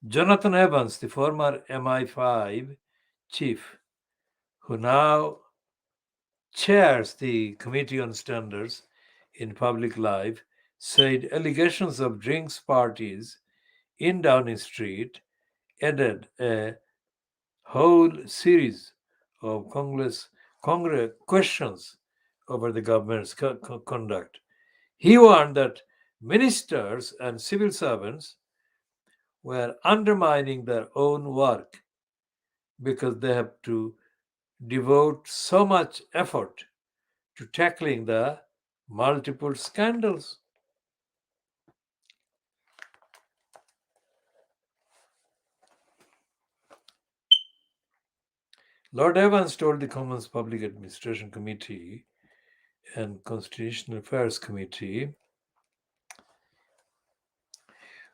Jonathan Evans, the former MI5 chief, who now chairs the Committee on Standards in Public Life, said allegations of drinks parties in Downing Street added a whole series of Congress questions over the government's conduct. He warned that ministers and civil servants were undermining their own work because they have to devote so much effort to tackling the multiple scandals. Lord Evans told the Commons Public Administration Committee and Constitutional Affairs Committee,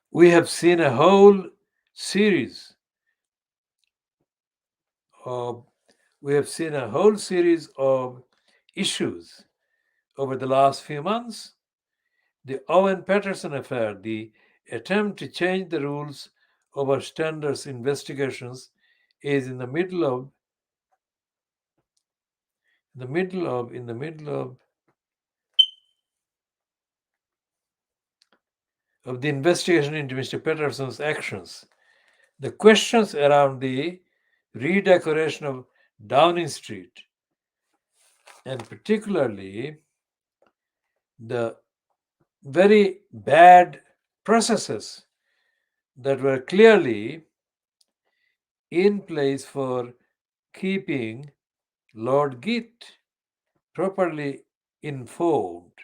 "We have seen a whole series of issues over the last few months. The Owen Patterson affair, the attempt to change the rules over standards investigations, is in the middle of the investigation into Mr. Patterson's actions. The questions around the redecoration of Downing Street, and particularly the very bad processes that were clearly in place for keeping Lord Git properly informed,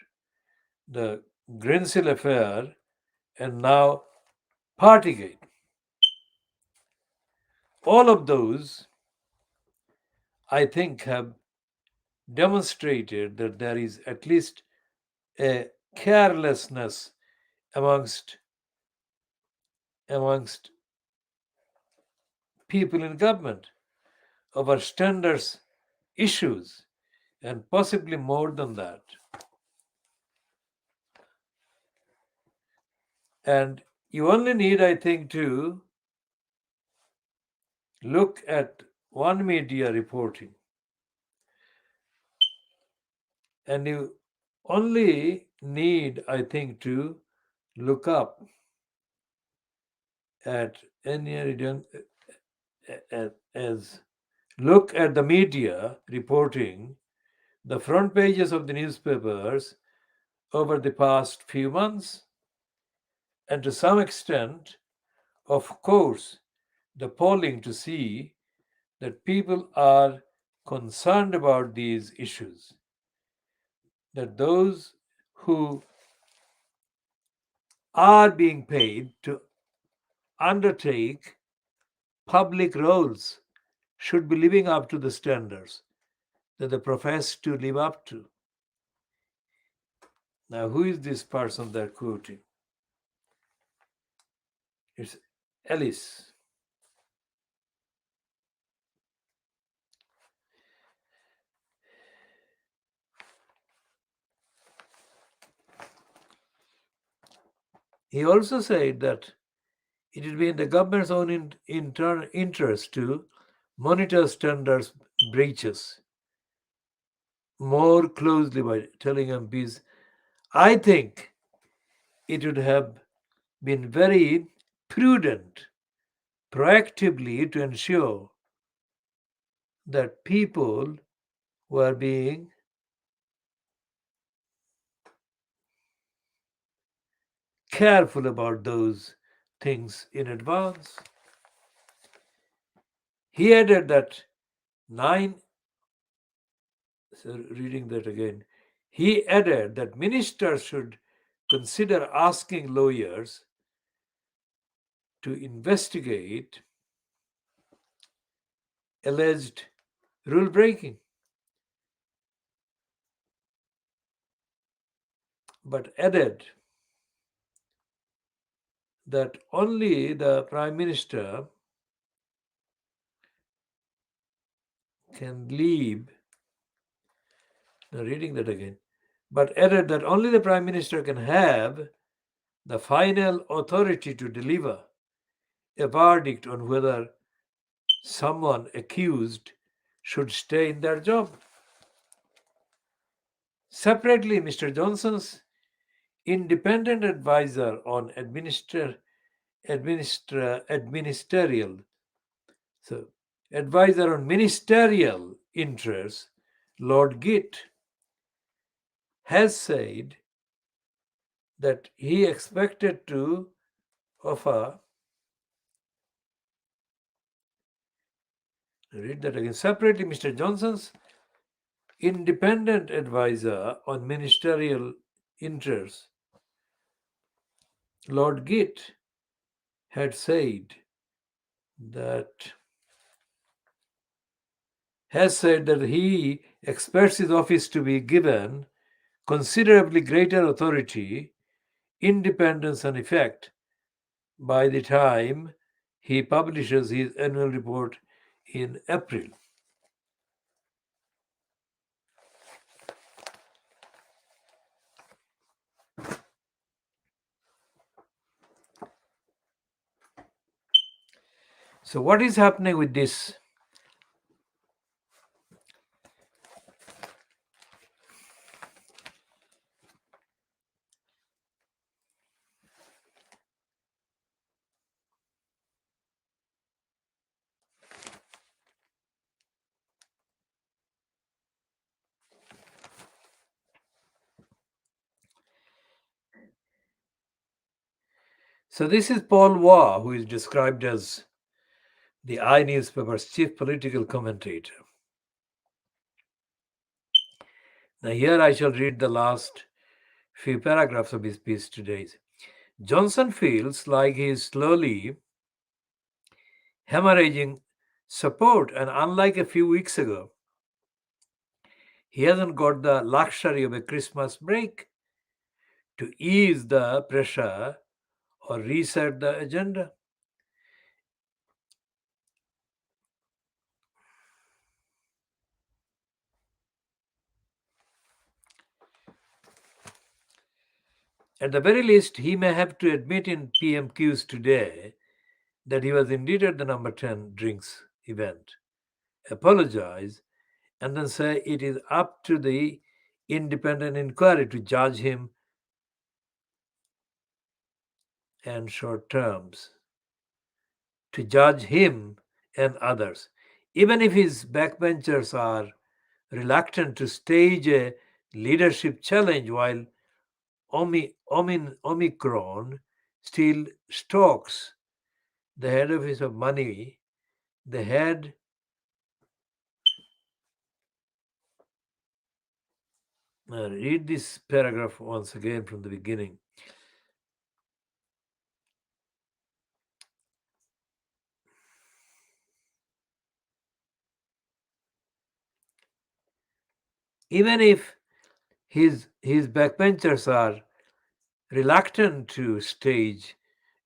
the Grensill affair, and now Partygate. All of those, I think, have demonstrated that there is at least a carelessness amongst people in government over standards issues, and possibly more than that. And You only need, I think, to look at one media reporting, and you only need, I think, to look up at any as look at the media reporting, the front pages of the newspapers over the past few months, and to some extent, of course, the polling, to see that people are concerned about these issues, that those who are being paid to undertake public roles should be living up to the standards that they profess to live up to. Now, who is this person they're quoting? It's Ellis. He also said that it will be in the government's own interest to monitor standards breaches more closely by telling MPs. I think it would have been very prudent proactively to ensure that people were being careful about those things in advance. He added that reading that again, he added that ministers should consider asking lawyers to investigate alleged rule breaking, but added that only the Prime Minister can leave. Now, reading that again, but added that only the Prime Minister can have the final authority to deliver a verdict on whether someone accused should stay in their job. Separately, Mr. Johnson's independent advisor on ministerial, so advisor on ministerial interests, Lord Gitt, has said that he expected to offer. Read that again. Separately, Mr. Johnson's independent advisor on ministerial interests, Lord Gitt, had said that he expects his office to be given considerably greater authority, independence, and effect by the time he publishes his annual report in April. So, what is happening with this? So, this is Paul Waugh, who is described as the I newspaper's chief political commentator. Now, here I shall read the last few paragraphs of his piece today. Johnson feels like he is slowly hemorrhaging support, and unlike a few weeks ago, he hasn't got the luxury of a Christmas break to ease the pressure or reset the agenda. At the very least, he may have to admit in PMQs today that he was indeed at the number 10 drinks event, apologize, and then say it is up to the independent inquiry to judge him and short terms, to judge him and others. Even if his backbenchers are reluctant to stage a leadership challenge while Omicron still stalks the head office of money, the head read this paragraph once again from the beginning. Even if his backbenchers are reluctant to stage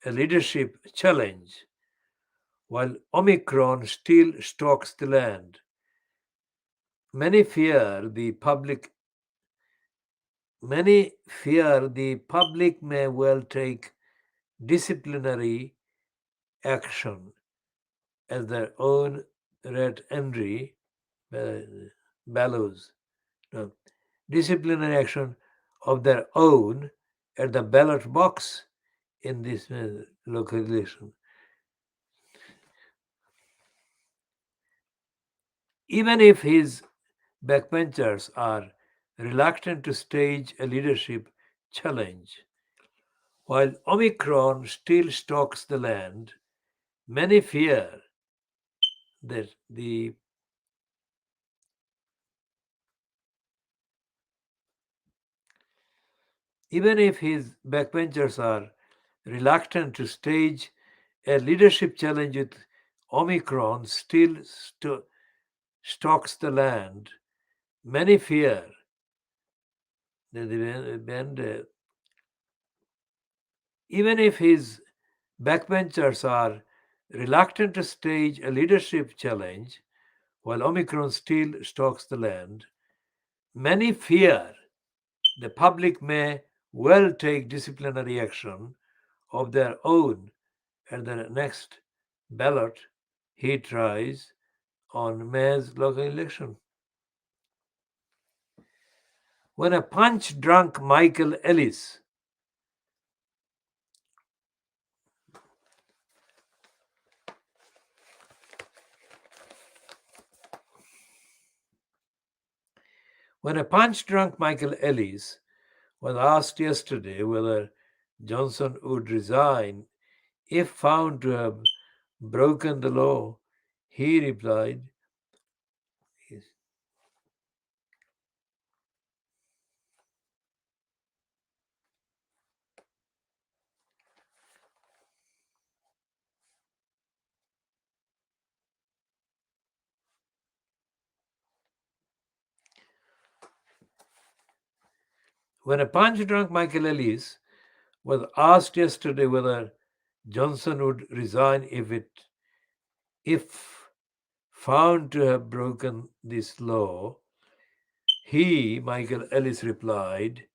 a leadership challenge, while Omicron still stalks the land, many fear the public may well take disciplinary action as their own Red Henry bellows. No, disciplinary action of their own at the ballot box in this local election. Even if his backbenchers are reluctant to stage a leadership challenge, while Omicron still stalks the land, many fear that even if his backbenchers are reluctant to stage a leadership challenge with Omicron still stalks the land, many fear that even if his backbenchers are reluctant to stage a leadership challenge while Omicron still stalks the land, many fear the public may well take disciplinary action of their own at the next ballot he tries on May's local election. When a punch-drunk Michael Ellis was asked yesterday whether Johnson would resign if found to have broken the law, he replied, when a punch-drunk Michael Ellis was asked yesterday whether Johnson would resign if found to have broken this law, Michael Ellis, replied,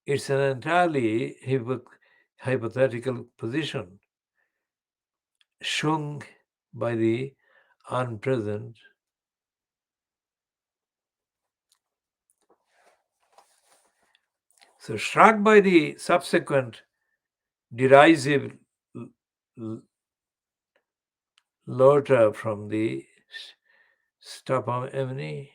"It's an entirely hypothetical position, shung by the unpresent." So, struck by the subsequent derisive laughter from the Stopham Emily,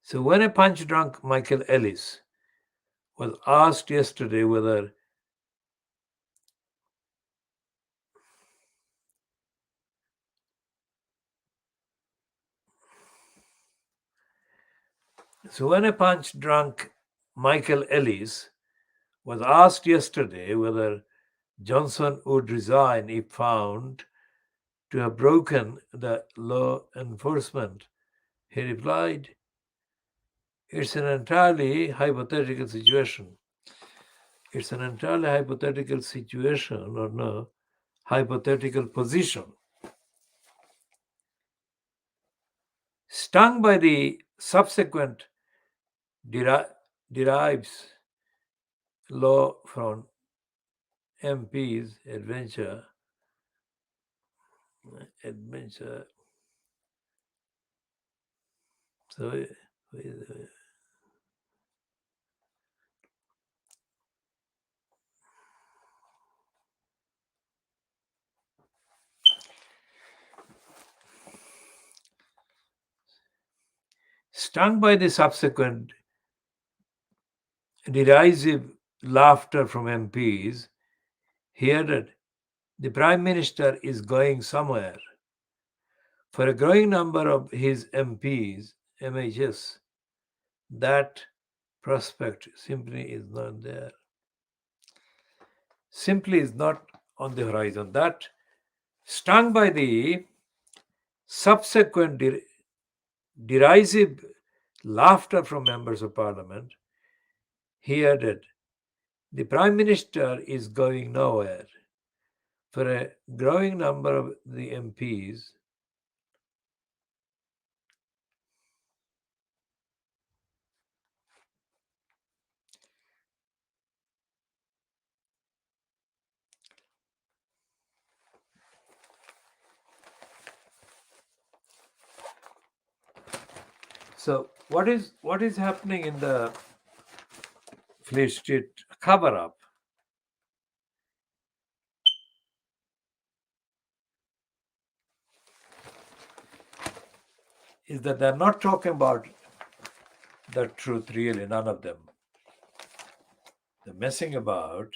so when a punch-drunk Michael Ellis was asked yesterday whether Michael Ellis was asked yesterday whether Johnson would resign if found to have broken the law enforcement, he replied, "It's an entirely hypothetical situation." It's an entirely hypothetical situation, or no, hypothetical position. Stung by the subsequent derives law from MP's adventure. So, stung by the subsequent derisive laughter from MPs, he added, the Prime Minister is going somewhere. For a growing number of his MPs, MHs, that prospect simply is not there. Simply is not on the horizon. That, stung by the subsequent derisive laughter from members of parliament, he added, the Prime Minister is going nowhere. For a growing number of the MPs, so what is happening in the Fleet Street cover up? Is that they're not talking about the truth, really, none of them. They're messing about.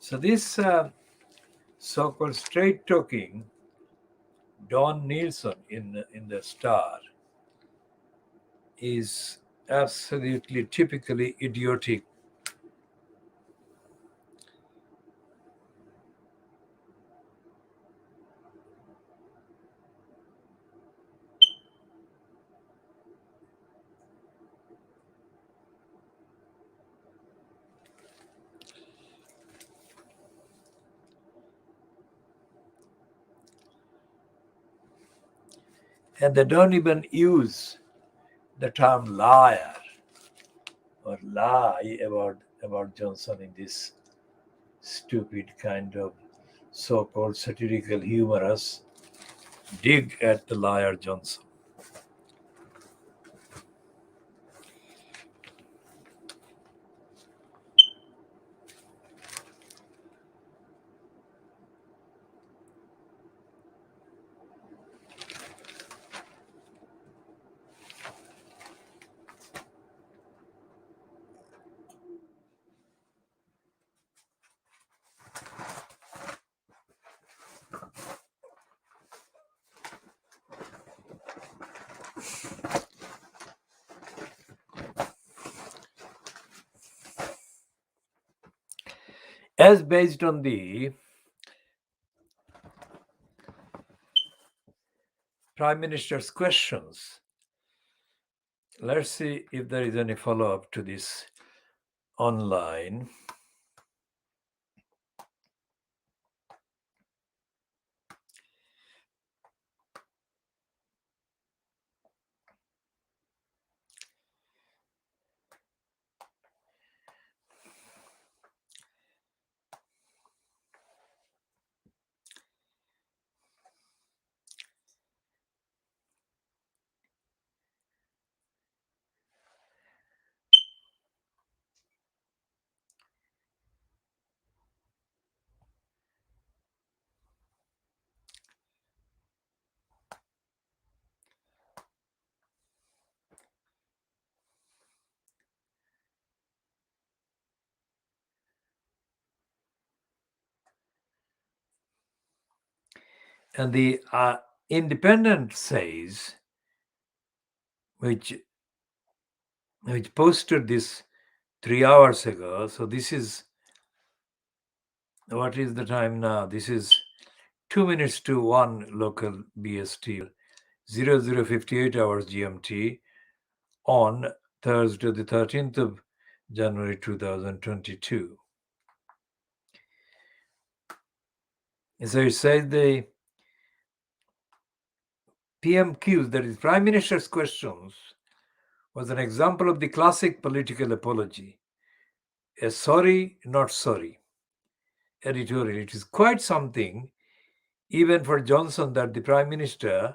So this so-called straight-talking Don Nielsen in the Star is absolutely typically idiotic. And they don't even use the term liar or lie about Johnson in this stupid kind of so-called satirical humorous dig at the liar Johnson. As based on the Prime Minister's questions, let's see if there is any follow-up to this online. And the Independent says, which posted this 3 hours ago. So this is, what is the time now? This is 2 minutes to 1 local BST, 0058 hours GMT on Thursday, the 13th of January 2022. So it says the PMQs, that is Prime Minister's questions, was an example of the classic political apology. A sorry, not sorry editorial. It is quite something, even for Johnson, that the Prime Minister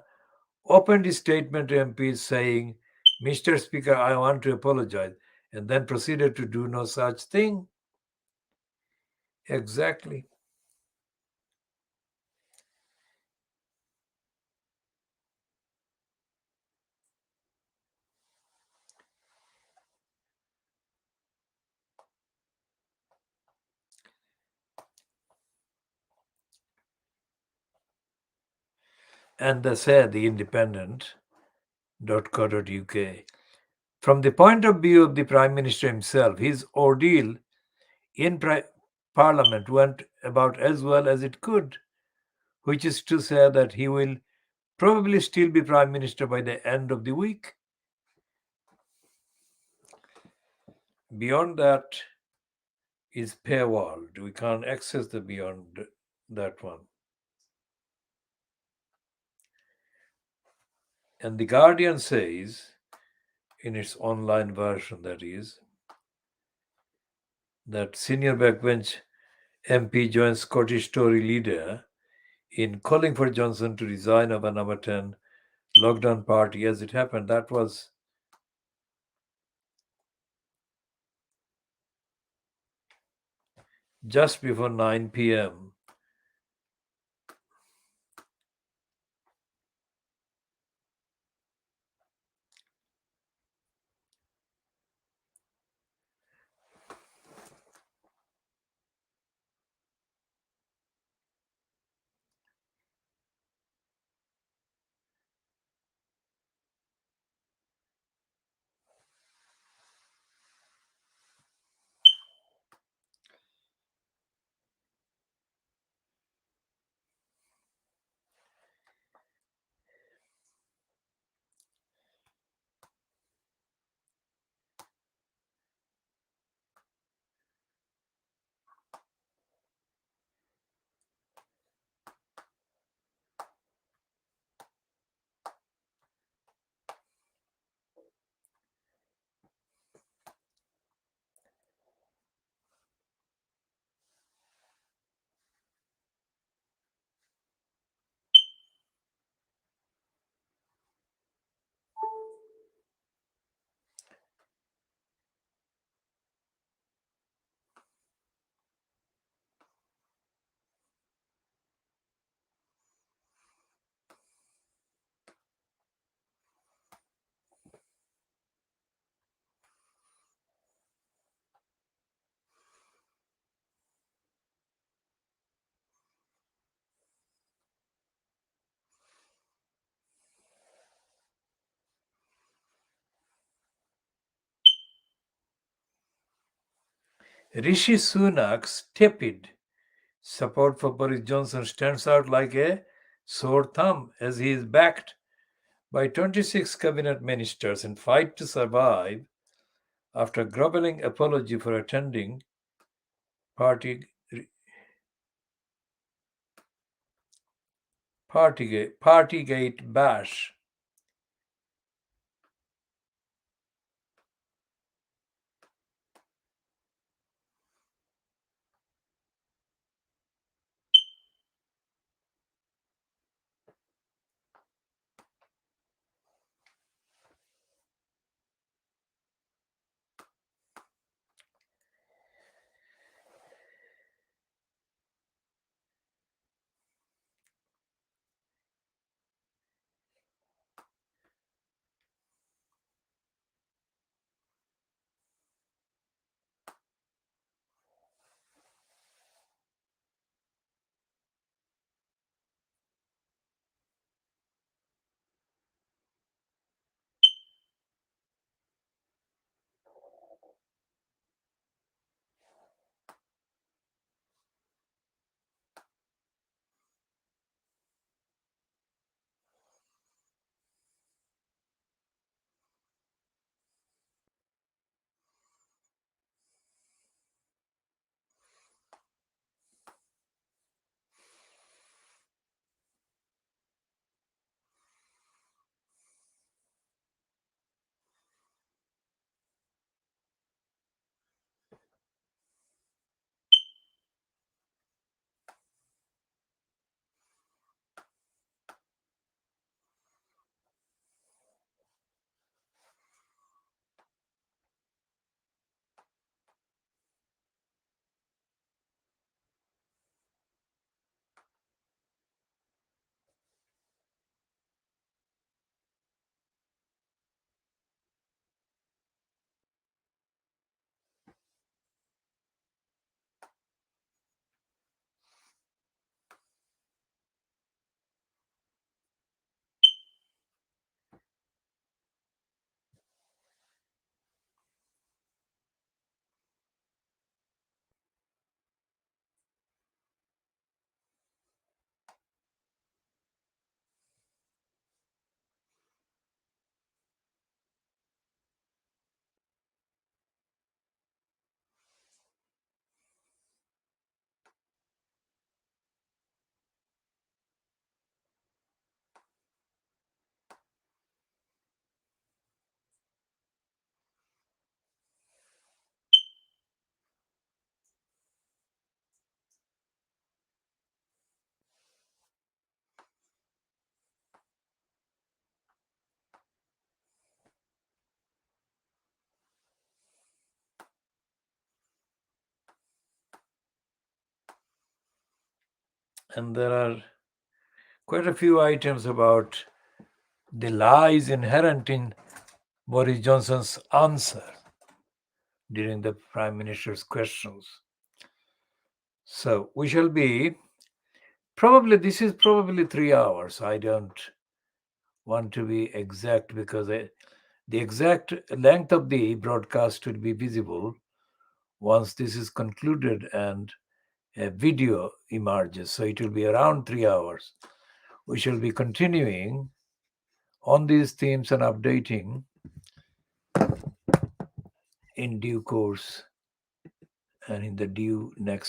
opened his statement to MPs saying, Mr. Speaker, I want to apologize, and then proceeded to do no such thing. Exactly. And they said, the independent.co.uk, from the point of view of the Prime Minister himself, his ordeal in Parliament went about as well as it could, which is to say that he will probably still be Prime Minister by the end of the week. Beyond that is paywalled. We can't access the beyond that one. And the Guardian says, in its online version, that is, that senior backbench MP joins Scottish Tory leader in calling for Johnson to resign of a number 10 lockdown party. As it happened, that was just before 9 p.m. Rishi Sunak's tepid support for Boris Johnson stands out like a sore thumb as he is backed by 26 cabinet ministers and fight to survive after groveling apology for attending party Partygate bash. And there are quite a few items about the lies inherent in Boris Johnson's answer during the Prime Minister's questions. So we shall be this is probably 3 hours. I don't want to be exact because the exact length of the broadcast will be visible once this is concluded and a video emerges. So it will be around 3 hours. We shall be continuing on these themes and updating in due course and in the due next